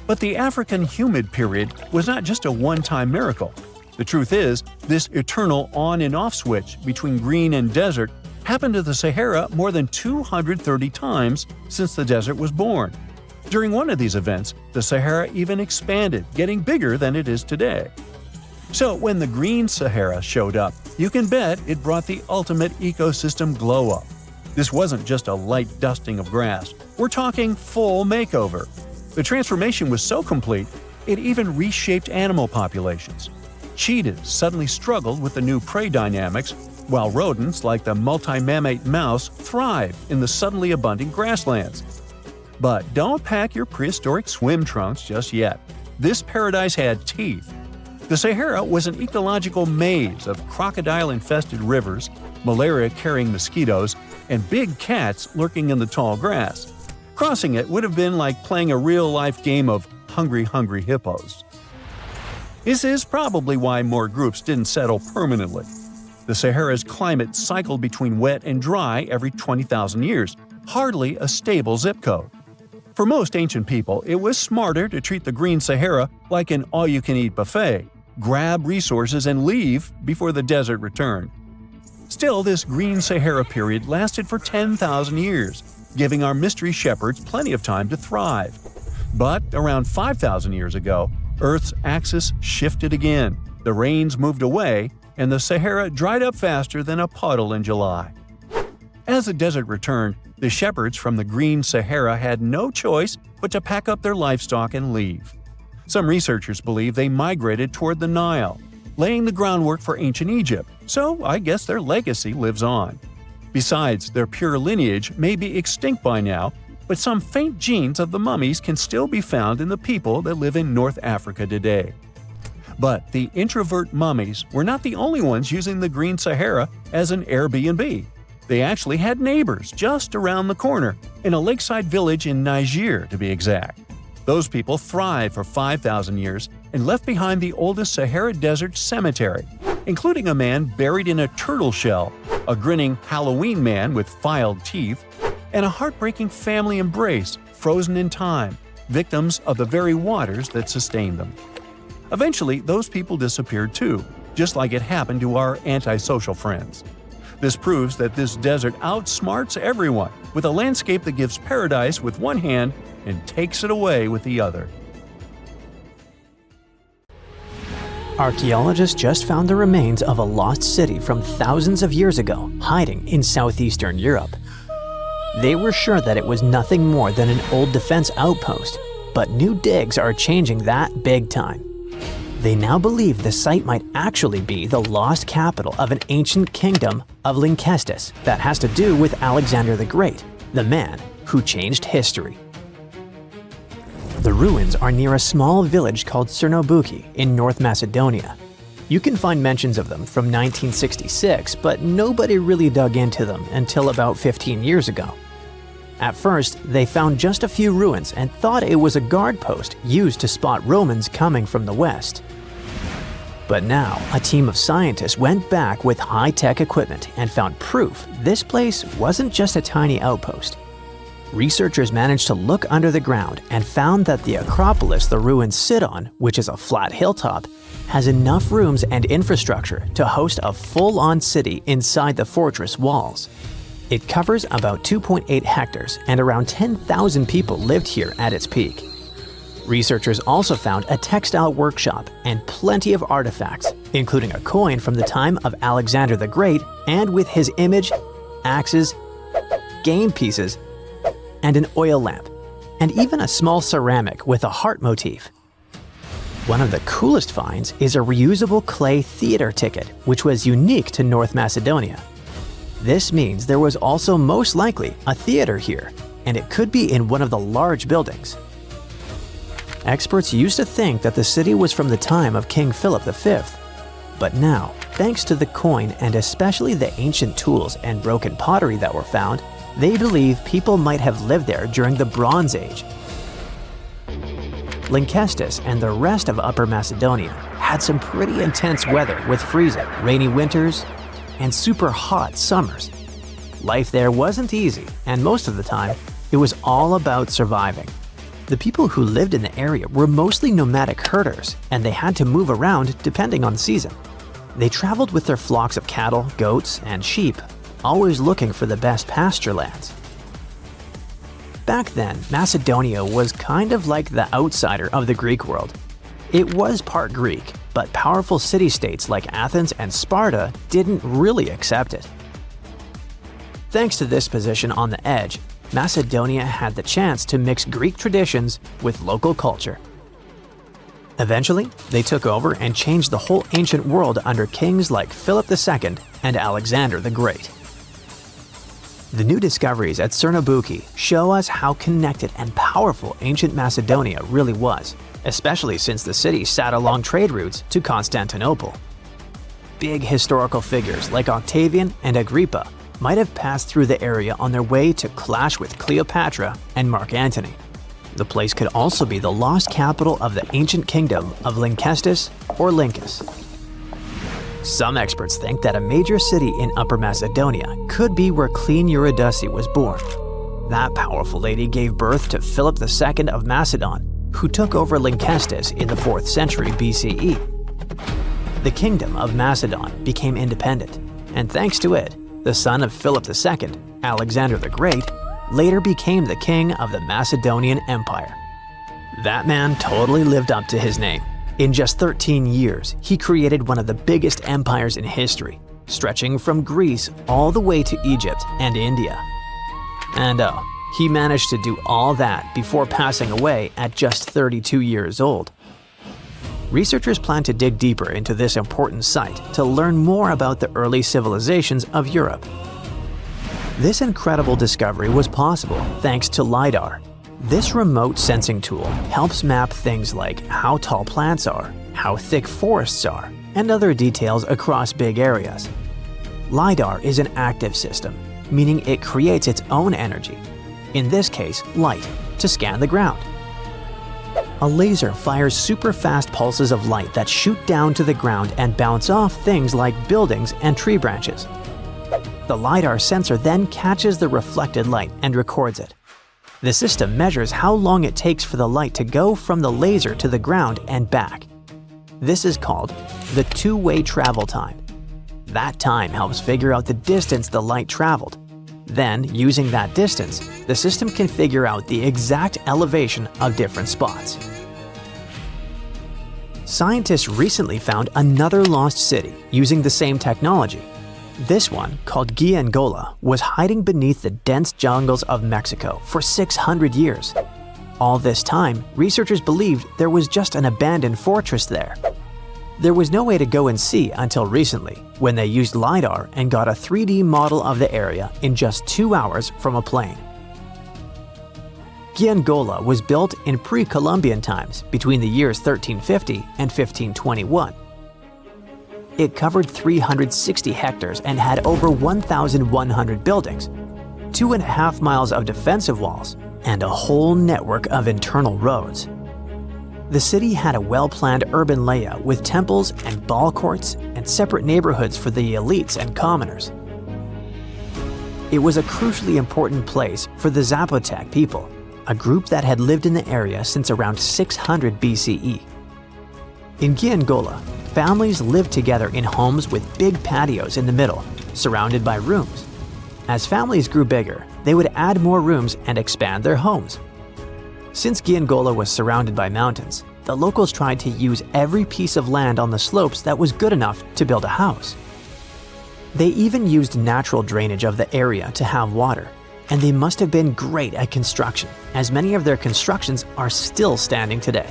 But the African humid period was not just a one-time miracle. The truth is, this eternal on and off switch between green and desert happened to the Sahara more than 230 times since the desert was born. During one of these events, the Sahara even expanded, getting bigger than it is today. So when the Green Sahara showed up, you can bet it brought the ultimate ecosystem glow-up. This wasn't just a light dusting of grass. We're talking full makeover. The transformation was so complete, it even reshaped animal populations. Cheetahs suddenly struggled with the new prey dynamics, while rodents like the multi-mammate mouse thrived in the suddenly abundant grasslands. But don't pack your prehistoric swim trunks just yet. This paradise had teeth. The Sahara was an ecological maze of crocodile-infested rivers, malaria-carrying mosquitoes, and big cats lurking in the tall grass. Crossing it would have been like playing a real-life game of Hungry Hungry Hippos. This is probably why more groups didn't settle permanently. The Sahara's climate cycled between wet and dry every 20,000 years, hardly a stable zip code. For most ancient people, it was smarter to treat the Green Sahara like an all-you-can-eat buffet, grab resources and leave before the desert returned. Still, this Green Sahara period lasted for 10,000 years, giving our mystery shepherds plenty of time to thrive. But around 5,000 years ago, Earth's axis shifted again, the rains moved away, and the Sahara dried up faster than a puddle in July. As the desert returned, the shepherds from the Green Sahara had no choice but to pack up their livestock and leave. Some researchers believe they migrated toward the Nile, laying the groundwork for ancient Egypt, so I guess their legacy lives on. Besides, their pure lineage may be extinct by now, but some faint genes of the mummies can still be found in the people that live in North Africa today. But the introvert mummies were not the only ones using the Green Sahara as an Airbnb. They actually had neighbors just around the corner, in a lakeside village in Niger to be exact. Those people thrived for 5,000 years and left behind the oldest Sahara Desert cemetery, including a man buried in a turtle shell, a grinning Halloween man with filed teeth, and a heartbreaking family embrace frozen in time, victims of the very waters that sustained them. Eventually, those people disappeared too, just like it happened to our antisocial friends. This proves that this desert outsmarts everyone, with a landscape that gives paradise with one hand and takes it away with the other. Archaeologists just found the remains of a lost city from thousands of years ago, hiding in southeastern Europe. They were sure that it was nothing more than an old defense outpost, but new digs are changing that big time. They now believe the site might actually be the lost capital of an ancient kingdom of Lynkestis that has to do with Alexander the Great, the man who changed history. The ruins are near a small village called Cernobuki in North Macedonia. You can find mentions of them from 1966, but nobody really dug into them until about 15 years ago. At first, they found just a few ruins and thought it was a guard post used to spot Romans coming from the west. But now, a team of scientists went back with high-tech equipment and found proof this place wasn't just a tiny outpost. Researchers managed to look under the ground and found that the Acropolis the ruins sit on, which is a flat hilltop, has enough rooms and infrastructure to host a full-on city inside the fortress walls. It covers about 2.8 hectares and around 10,000 people lived here at its peak. Researchers also found a textile workshop and plenty of artifacts, including a coin from the time of Alexander the Great and with his image, axes, game pieces, and an oil lamp, and even a small ceramic with a heart motif. One of the coolest finds is a reusable clay theater ticket, which was unique to North Macedonia. This means there was also most likely a theater here, and it could be in one of the large buildings. Experts used to think that the city was from the time of King Philip V, but now, thanks to the coin and especially the ancient tools and broken pottery that were found, they believe people might have lived there during the Bronze Age. Lynkestis and the rest of Upper Macedonia had some pretty intense weather with freezing, rainy winters, and super hot summers. Life there wasn't easy, and most of the time, it was all about surviving. The people who lived in the area were mostly nomadic herders, and they had to move around depending on the season. They traveled with their flocks of cattle, goats, and sheep, always looking for the best pasture lands. Back then, Macedonia was kind of like the outsider of the Greek world. It was part Greek, but powerful city-states like Athens and Sparta didn't really accept it. Thanks to this position on the edge, Macedonia had the chance to mix Greek traditions with local culture. Eventually, they took over and changed the whole ancient world under kings like Philip II and Alexander the Great. The new discoveries at Cernobuki show us how connected and powerful ancient Macedonia really was, especially since the city sat along trade routes to Constantinople. Big historical figures like Octavian and Agrippa might have passed through the area on their way to clash with Cleopatra and Mark Antony. The place could also be the lost capital of the ancient kingdom of Lynkestis or Lyncus. Some experts think that a major city in Upper Macedonia could be where Queen Eurydice was born. That powerful lady gave birth to Philip II of Macedon, who took over Lynkestis in the 4th century BCE. The kingdom of Macedon became independent, and thanks to it, the son of Philip II, Alexander the Great, later became the king of the Macedonian Empire. That man totally lived up to his name. In just 13 years, he created one of the biggest empires in history, stretching from Greece all the way to Egypt and India. And he managed to do all that before passing away at just 32 years old. Researchers plan to dig deeper into this important site to learn more about the early civilizations of Europe. This incredible discovery was possible thanks to LiDAR. This remote sensing tool helps map things like how tall plants are, how thick forests are, and other details across big areas. LiDAR is an active system, meaning it creates its own energy, in this case light, to scan the ground. A laser fires super-fast pulses of light that shoot down to the ground and bounce off things like buildings and tree branches. The LiDAR sensor then catches the reflected light and records it. The system measures how long it takes for the light to go from the laser to the ground and back. This is called the two-way travel time. That time helps figure out the distance the light traveled. Then, using that distance, the system can figure out the exact elevation of different spots. Scientists recently found another lost city using the same technology. This one, called Giangola, was hiding beneath the dense jungles of Mexico for 600 years. All this time, researchers believed there was just an abandoned fortress there. There was no way to go and see until recently, when they used LiDAR and got a 3D model of the area in just 2 hours from a plane. Giangola was built in pre-Columbian times between the years 1350 and 1521. It covered 360 hectares and had over 1,100 buildings, 2.5 miles of defensive walls, and a whole network of internal roads. The city had a well-planned urban layout with temples and ball courts and separate neighborhoods for the elites and commoners. It was a crucially important place for the Zapotec people, a group that had lived in the area since around 600 BCE. In Giangola, families lived together in homes with big patios in the middle, surrounded by rooms. As families grew bigger, they would add more rooms and expand their homes. Since Giangola was surrounded by mountains, the locals tried to use every piece of land on the slopes that was good enough to build a house. They even used natural drainage of the area to have water, and they must have been great at construction, as many of their constructions are still standing today.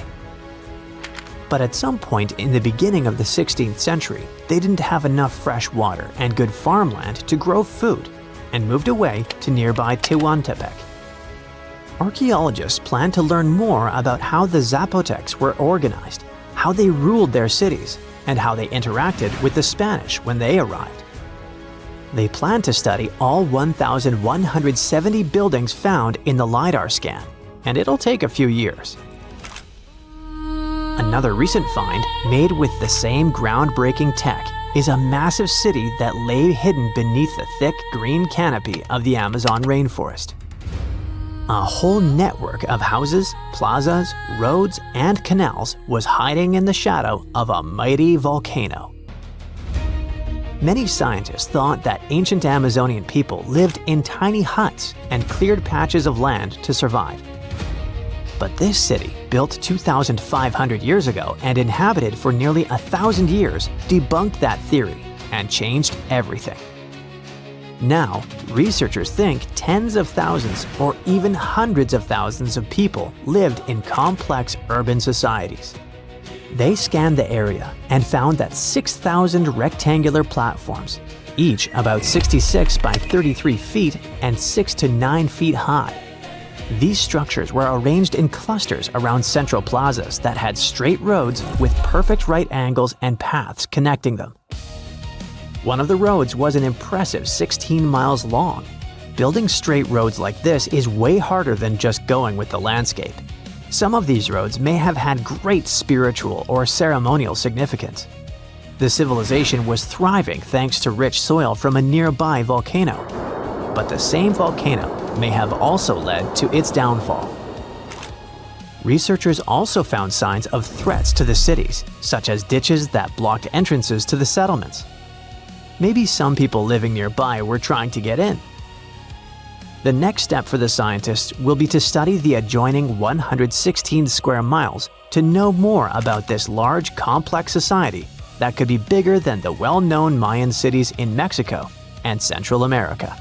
But at some point in the beginning of the 16th century, they didn't have enough fresh water and good farmland to grow food, and moved away to nearby Tehuantepec. Archaeologists plan to learn more about how the Zapotecs were organized, how they ruled their cities, and how they interacted with the Spanish when they arrived. They plan to study all 1,170 buildings found in the LiDAR scan, and it'll take a few years. Another recent find, made with the same groundbreaking tech, is a massive city that lay hidden beneath the thick green canopy of the Amazon rainforest. A whole network of houses, plazas, roads, and canals was hiding in the shadow of a mighty volcano. Many scientists thought that ancient Amazonian people lived in tiny huts and cleared patches of land to survive. But this city, built 2,500 years ago and inhabited for nearly 1,000 years, debunked that theory and changed everything. Now, researchers think tens of thousands or even hundreds of thousands of people lived in complex urban societies. They scanned the area and found that 6,000 rectangular platforms, each about 66 by 33 feet and 6 to 9 feet high. These structures were arranged in clusters around central plazas that had straight roads with perfect right angles and paths connecting them. One of the roads was an impressive 16 miles long. Building straight roads like this is way harder than just going with the landscape. Some of these roads may have had great spiritual or ceremonial significance. The civilization was thriving thanks to rich soil from a nearby volcano. But the same volcano may have also led to its downfall. Researchers also found signs of threats to the cities, such as ditches that blocked entrances to the settlements. Maybe some people living nearby were trying to get in. The next step for the scientists will be to study the adjoining 116 square miles to know more about this large, complex society that could be bigger than the well-known Mayan cities in Mexico and Central America.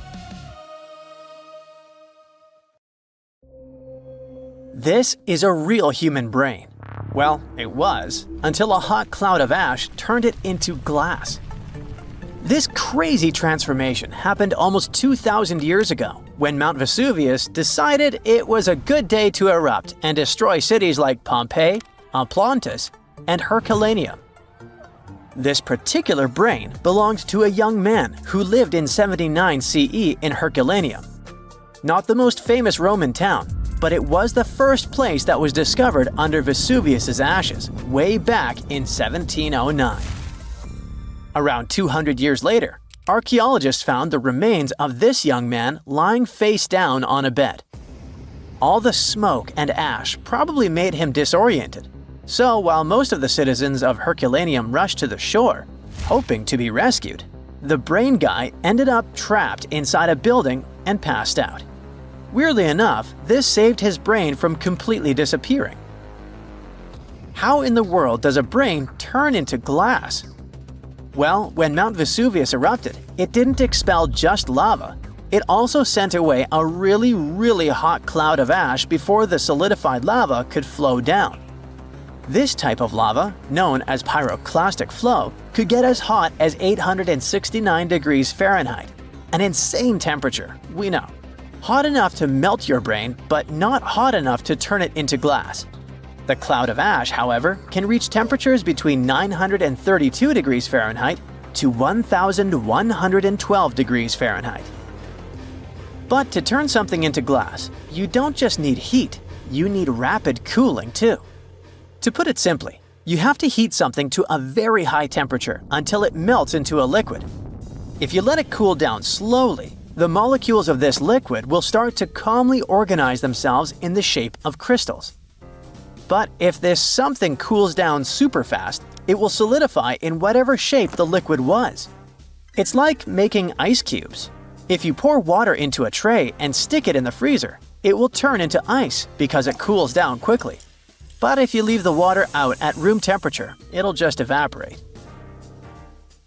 This is a real human brain. Well, it was, until a hot cloud of ash turned it into glass. This crazy transformation happened almost 2,000 years ago when Mount Vesuvius decided it was a good day to erupt and destroy cities like Pompeii, Atlantis, and Herculaneum. This particular brain belonged to a young man who lived in 79 CE in Herculaneum. Not the most famous Roman town, but it was the first place that was discovered under Vesuvius's ashes way back in 1709. Around 200 years later, archaeologists found the remains of this young man lying face down on a bed. All the smoke and ash probably made him disoriented, so while most of the citizens of Herculaneum rushed to the shore, hoping to be rescued, the brain guy ended up trapped inside a building and passed out. Weirdly enough, this saved his brain from completely disappearing. How in the world does a brain turn into glass? Well, when Mount Vesuvius erupted, it didn't expel just lava. It also sent away a really hot cloud of ash before the solidified lava could flow down. This type of lava, known as pyroclastic flow, could get as hot as 869 degrees Fahrenheit. An insane temperature, we know. Hot enough to melt your brain, but not hot enough to turn it into glass. The cloud of ash, however, can reach temperatures between 932 degrees Fahrenheit to 1,112 degrees Fahrenheit. But to turn something into glass, you don't just need heat, you need rapid cooling too. To put it simply, you have to heat something to a very high temperature until it melts into a liquid. If you let it cool down slowly, the molecules of this liquid will start to calmly organize themselves in the shape of crystals. But if this something cools down super fast, it will solidify in whatever shape the liquid was. It's like making ice cubes. If you pour water into a tray and stick it in the freezer, it will turn into ice because it cools down quickly. But if you leave the water out at room temperature, it'll just evaporate.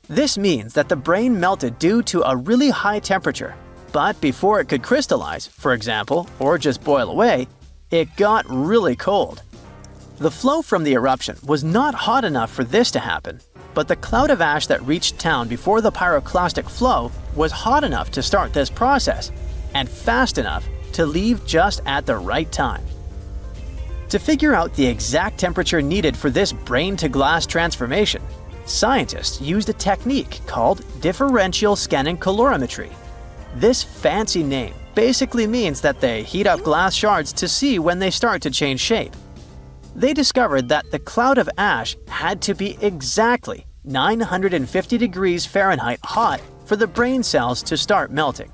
This means that the brain melted due to a really high temperature, but before it could crystallize, for example, or just boil away, it got really cold. The flow from the eruption was not hot enough for this to happen, but the cloud of ash that reached town before the pyroclastic flow was hot enough to start this process, and fast enough to leave just at the right time. To figure out the exact temperature needed for this brain-to-glass transformation, scientists used a technique called differential scanning calorimetry. This fancy name basically means that they heat up glass shards to see when they start to change shape. They discovered that the cloud of ash had to be exactly 950 degrees Fahrenheit hot for the brain cells to start melting.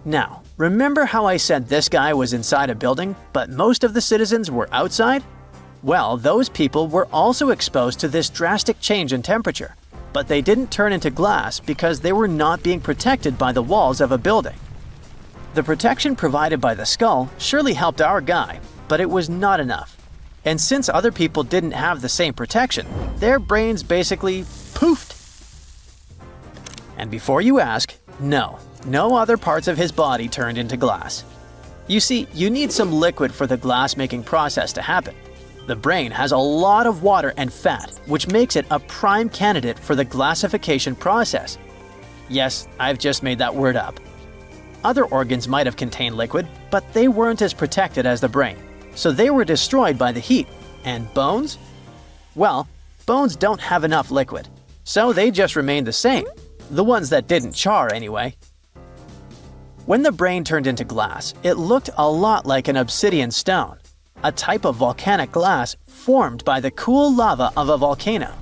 Now, remember how I said this guy was inside a building, but most of the citizens were outside? Well, those people were also exposed to this drastic change in temperature, but they didn't turn into glass because they were not being protected by the walls of a building. The protection provided by the skull surely helped our guy, but it was not enough. And since other people didn't have the same protection, their brains basically poofed. And before you ask, no other parts of his body turned into glass. You see, you need some liquid for the glass-making process to happen. The brain has a lot of water and fat, which makes it a prime candidate for the glassification process. Yes, I've just made that word up. Other organs might have contained liquid, but they weren't as protected as the brain, so they were destroyed by the heat. And bones? Well, bones don't have enough liquid, so they just remained the same. The ones that didn't char, anyway. When the brain turned into glass, it looked a lot like an obsidian stone, a type of volcanic glass formed by the cool lava of a volcano.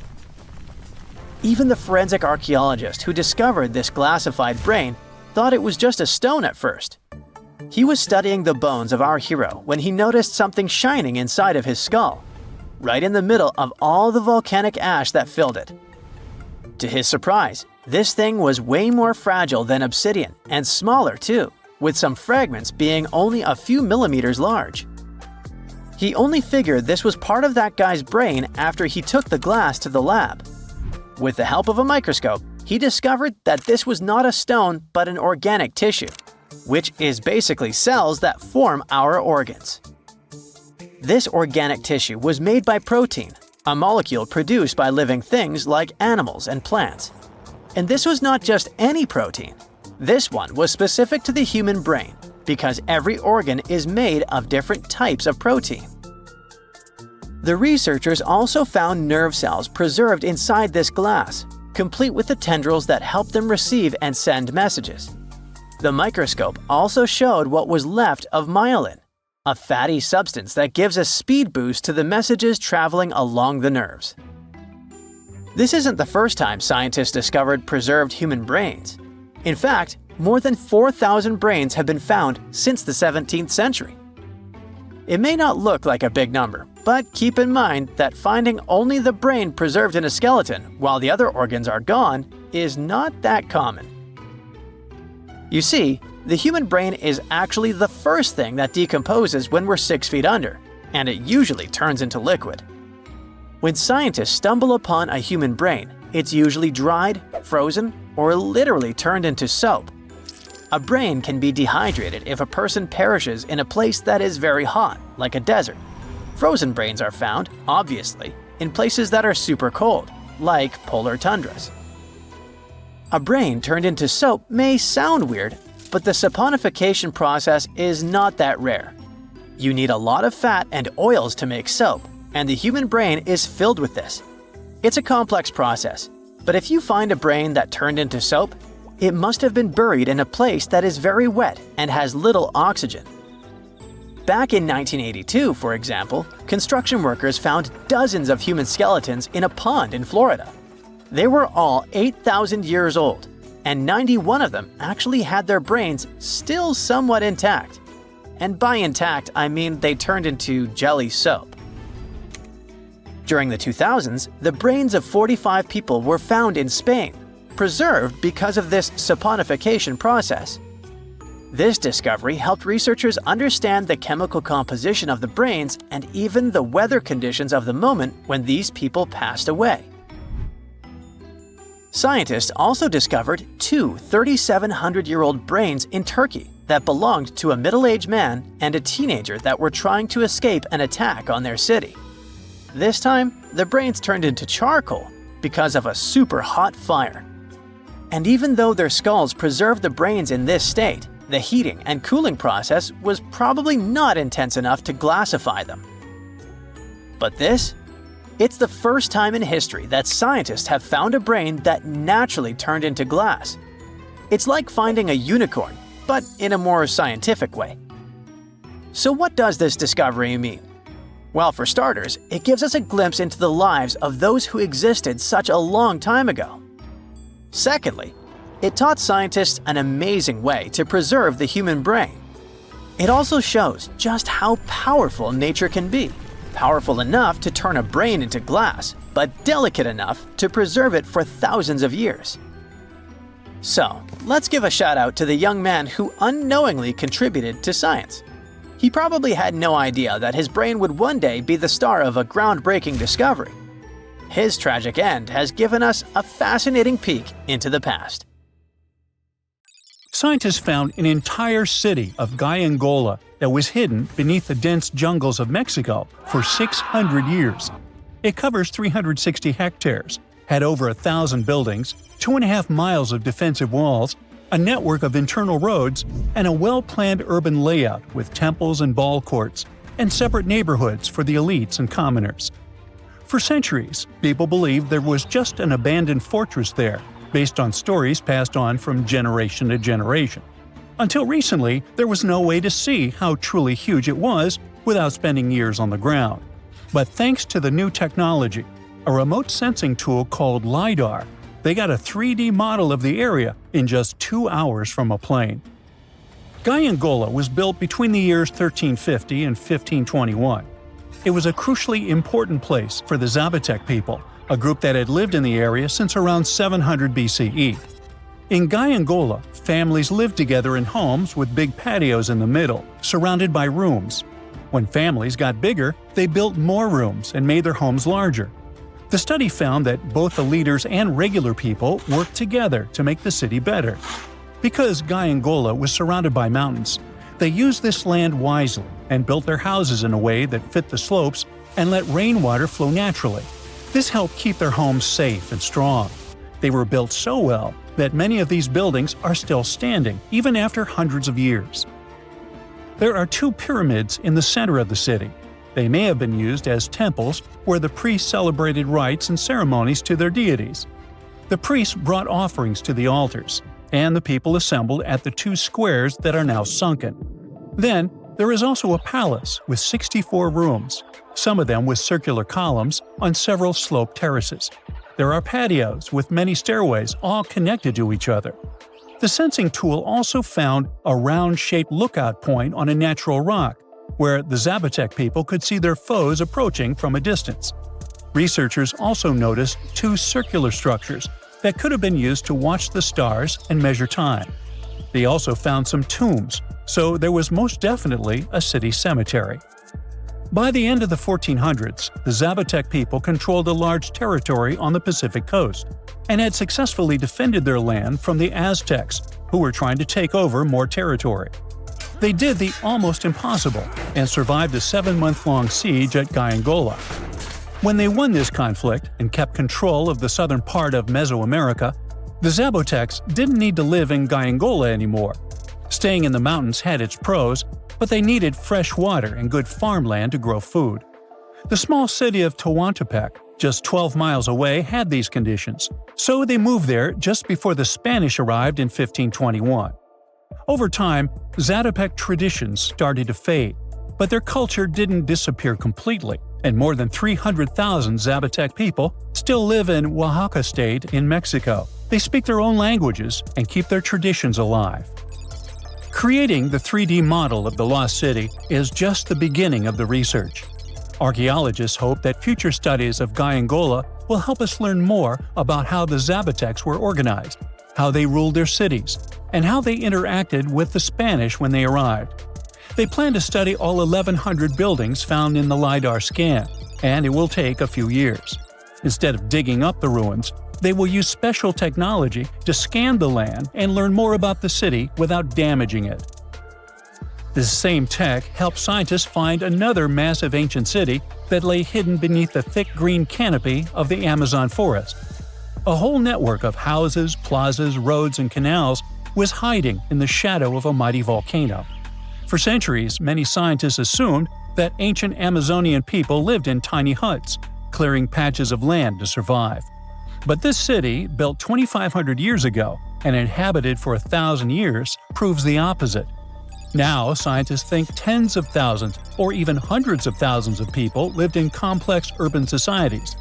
Even the forensic archaeologist who discovered this glassified brain thought it was just a stone at first. He was studying the bones of our hero when he noticed something shining inside of his skull, right in the middle of all the volcanic ash that filled it. To his surprise, this thing was way more fragile than obsidian and smaller too, with some fragments being only a few millimeters large. He only figured this was part of that guy's brain after he took the glass to the lab. With the help of a microscope, he discovered that this was not a stone but an organic tissue, which is basically cells that form our organs. This organic tissue was made by protein, a molecule produced by living things like animals and plants. And this was not just any protein. This one was specific to the human brain because every organ is made of different types of protein. The researchers also found nerve cells preserved inside this glass, complete with the tendrils that help them receive and send messages. The microscope also showed what was left of myelin, a fatty substance that gives a speed boost to the messages traveling along the nerves. This isn't the first time scientists discovered preserved human brains. In fact, more than 4,000 brains have been found since the 17th century. It may not look like a big number, but keep in mind that finding only the brain preserved in a skeleton while the other organs are gone is not that common. You see, the human brain is actually the first thing that decomposes when we're 6 feet under, and it usually turns into liquid. When scientists stumble upon a human brain, it's usually dried, frozen, or literally turned into soap. A brain can be dehydrated if a person perishes in a place that is very hot, like a desert. Frozen brains are found, obviously, in places that are super cold, like polar tundras. A brain turned into soap may sound weird, but the saponification process is not that rare. You need a lot of fat and oils to make soap, and the human brain is filled with this. It's a complex process, but if you find a brain that turned into soap, it must have been buried in a place that is very wet and has little oxygen. Back in 1982, for example, construction workers found dozens of human skeletons in a pond in Florida. They were all 8,000 years old, and 91 of them actually had their brains still somewhat intact. And by intact, I mean they turned into jelly soap. During the 2000s, the brains of 45 people were found in Spain, preserved because of this saponification process. This discovery helped researchers understand the chemical composition of the brains and even the weather conditions of the moment when these people passed away. Scientists also discovered two 3,700-year-old brains in Turkey that belonged to a middle-aged man and a teenager that were trying to escape an attack on their city. This time, the brains turned into charcoal because of a super hot fire. And even though their skulls preserved the brains in this state, the heating and cooling process was probably not intense enough to glassify them. But this? It's the first time in history that scientists have found a brain that naturally turned into glass. It's like finding a unicorn, but in a more scientific way. So what does this discovery mean? Well, for starters, it gives us a glimpse into the lives of those who existed such a long time ago. Secondly, it taught scientists an amazing way to preserve the human brain. It also shows just how powerful nature can be. Powerful enough to turn a brain into glass, but delicate enough to preserve it for thousands of years. So, let's give a shout out to the young man who unknowingly contributed to science. He probably had no idea that his brain would one day be the star of a groundbreaking discovery. His tragic end has given us a fascinating peek into the past. Scientists found an entire city of Gaiangola that was hidden beneath the dense jungles of Mexico for 600 years. It covers 360 hectares, had over 1,000 buildings, 2.5 miles of defensive walls, a network of internal roads, and a well-planned urban layout with temples and ball courts, and separate neighborhoods for the elites and commoners. For centuries, people believed there was just an abandoned fortress there, based on stories passed on from generation to generation. Until recently, there was no way to see how truly huge it was without spending years on the ground. But thanks to the new technology, a remote sensing tool called LiDAR, they got a 3D model of the area in just 2 hours from a plane. Gayangula was built between the years 1350 and 1521. It was a crucially important place for the Zapotec people, a group that had lived in the area since around 700 BCE. In Gayangula, families lived together in homes with big patios in the middle, surrounded by rooms. When families got bigger, they built more rooms and made their homes larger. The study found that both the leaders and regular people worked together to make the city better. Because Gayangula was surrounded by mountains, they used this land wisely and built their houses in a way that fit the slopes and let rainwater flow naturally. This helped keep their homes safe and strong. They were built so well that many of these buildings are still standing, even after hundreds of years. There are 2 pyramids in the center of the city. They may have been used as temples where the priests celebrated rites and ceremonies to their deities. The priests brought offerings to the altars, and the people assembled at the 2 squares that are now sunken. Then, there is also a palace with 64 rooms, some of them with circular columns on several sloped terraces. There are patios with many stairways all connected to each other. The sensing tool also found a round-shaped lookout point on a natural rock, where the Zapotec people could see their foes approaching from a distance. Researchers also noticed 2 circular structures that could have been used to watch the stars and measure time. They also found some tombs, so there was most definitely a city cemetery. By the end of the 1400s, the Zapotec people controlled a large territory on the Pacific coast and had successfully defended their land from the Aztecs, who were trying to take over more territory. They did the almost impossible and survived a 7-month-long siege at Gayangula. When they won this conflict and kept control of the southern part of Mesoamerica, the Zapotecs didn't need to live in Gayangula anymore. Staying in the mountains had its pros, but they needed fresh water and good farmland to grow food. The small city of Tehuantepec, just 12 miles away, had these conditions, so they moved there just before the Spanish arrived in 1521. Over time, Zapotec traditions started to fade, but their culture didn't disappear completely, and more than 300,000 Zapotec people still live in Oaxaca state in Mexico. They speak their own languages and keep their traditions alive. Creating the 3D model of the lost city is just the beginning of the research. Archaeologists hope that future studies of Gayangula will help us learn more about how the Zapotecs were organized, how they ruled their cities, and how they interacted with the Spanish when they arrived. They plan to study all 1,100 buildings found in the LiDAR scan, and it will take a few years. Instead of digging up the ruins, they will use special technology to scan the land and learn more about the city without damaging it. This same tech helped scientists find another massive ancient city that lay hidden beneath the thick green canopy of the Amazon forest. A whole network of houses, plazas, roads, and canals was hiding in the shadow of a mighty volcano. For centuries, many scientists assumed that ancient Amazonian people lived in tiny huts, clearing patches of land to survive. But this city, built 2,500 years ago and inhabited for 1,000 years, proves the opposite. Now, scientists think tens of thousands or even hundreds of thousands of people lived in complex urban societies.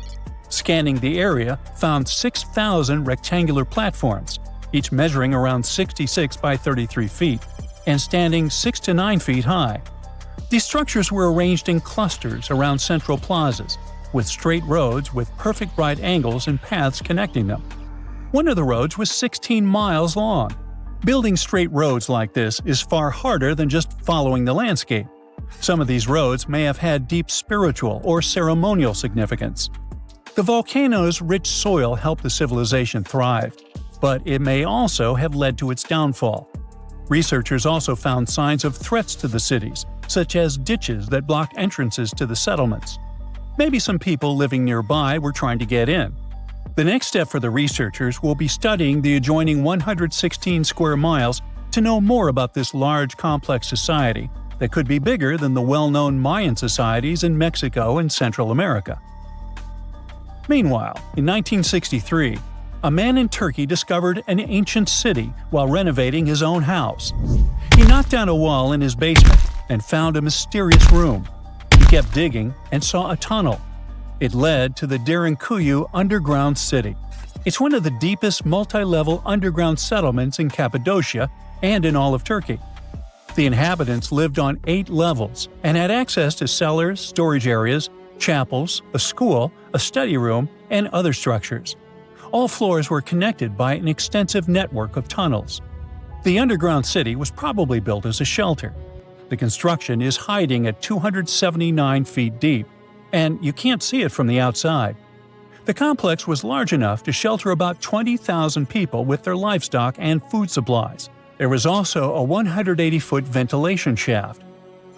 Scanning the area found 6,000 rectangular platforms, each measuring around 66 by 33 feet, and standing 6 to 9 feet high. These structures were arranged in clusters around central plazas, with straight roads with perfect right angles and paths connecting them. One of the roads was 16 miles long. Building straight roads like this is far harder than just following the landscape. Some of these roads may have had deep spiritual or ceremonial significance. The volcano's rich soil helped the civilization thrive, but it may also have led to its downfall. Researchers also found signs of threats to the cities, such as ditches that blocked entrances to the settlements. Maybe some people living nearby were trying to get in. The next step for the researchers will be studying the adjoining 116 square miles to know more about this large, complex society that could be bigger than the well-known Mayan societies in Mexico and Central America. Meanwhile, in 1963, A man in Turkey discovered an ancient city while renovating his own house. He knocked down a wall in his basement and found a mysterious room. He kept digging and saw a tunnel. It led to the Derinkuyu underground city. It's one of the deepest multi-level underground settlements in Cappadocia and in all of Turkey. The inhabitants lived on 8 levels and had access to cellars, storage areas, chapels, a school, a study room, and other structures. All floors were connected by an extensive network of tunnels. The underground city was probably built as a shelter. The construction is hiding at 279 feet deep, and you can't see it from the outside. The complex was large enough to shelter about 20,000 people with their livestock and food supplies. There was also a 180-foot ventilation shaft.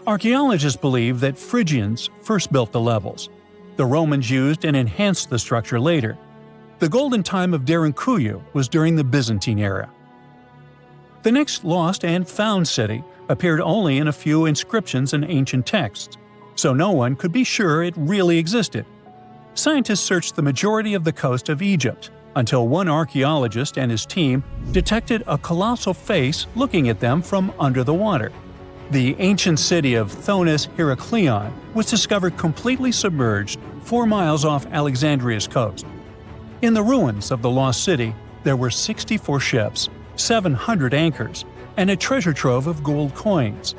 Archaeologists believe that Phrygians first built the levels. The Romans used and enhanced the structure later. The golden time of Derinkuyu was during the Byzantine era. The next lost and found city appeared only in a few inscriptions and ancient texts, so no one could be sure it really existed. Scientists searched the majority of the coast of Egypt until one archaeologist and his team detected a colossal face looking at them from under the water. The ancient city of Thonis Heraklion was discovered completely submerged 4 miles off Alexandria's coast. In the ruins of the lost city, there were 64 ships, 700 anchors, and a treasure trove of gold coins.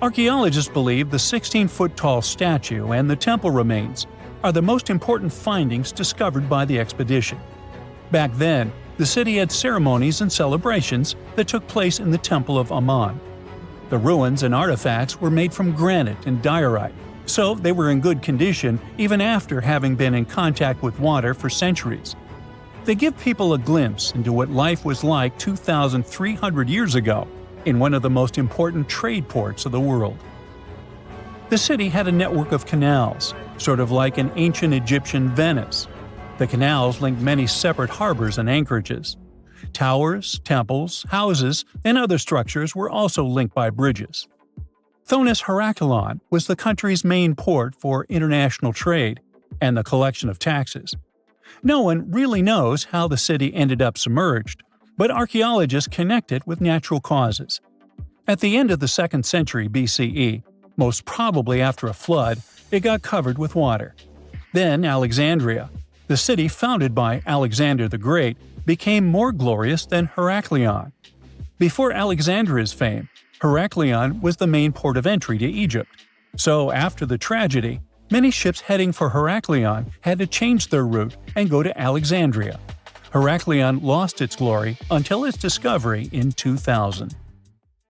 Archaeologists believe the 16-foot-tall statue and the temple remains are the most important findings discovered by the expedition. Back then, the city had ceremonies and celebrations that took place in the Temple of Ammon. The ruins and artifacts were made from granite and diorite, so they were in good condition even after having been in contact with water for centuries. They give people a glimpse into what life was like 2,300 years ago in one of the most important trade ports of the world. The city had a network of canals, sort of like an ancient Egyptian Venice. The canals linked many separate harbors and anchorages. Towers, temples, houses, and other structures were also linked by bridges. Thonis Heraklion was the country's main port for international trade and the collection of taxes. No one really knows how the city ended up submerged, but archaeologists connect it with natural causes. At the end of the 2nd century BCE, most probably after a flood, it got covered with water. Then Alexandria, the city founded by Alexander the Great, became more glorious than Heraklion. Before Alexandria's fame, Heraklion was the main port of entry to Egypt. So after the tragedy, many ships heading for Heraklion had to change their route and go to Alexandria. Heraklion lost its glory until its discovery in 2000.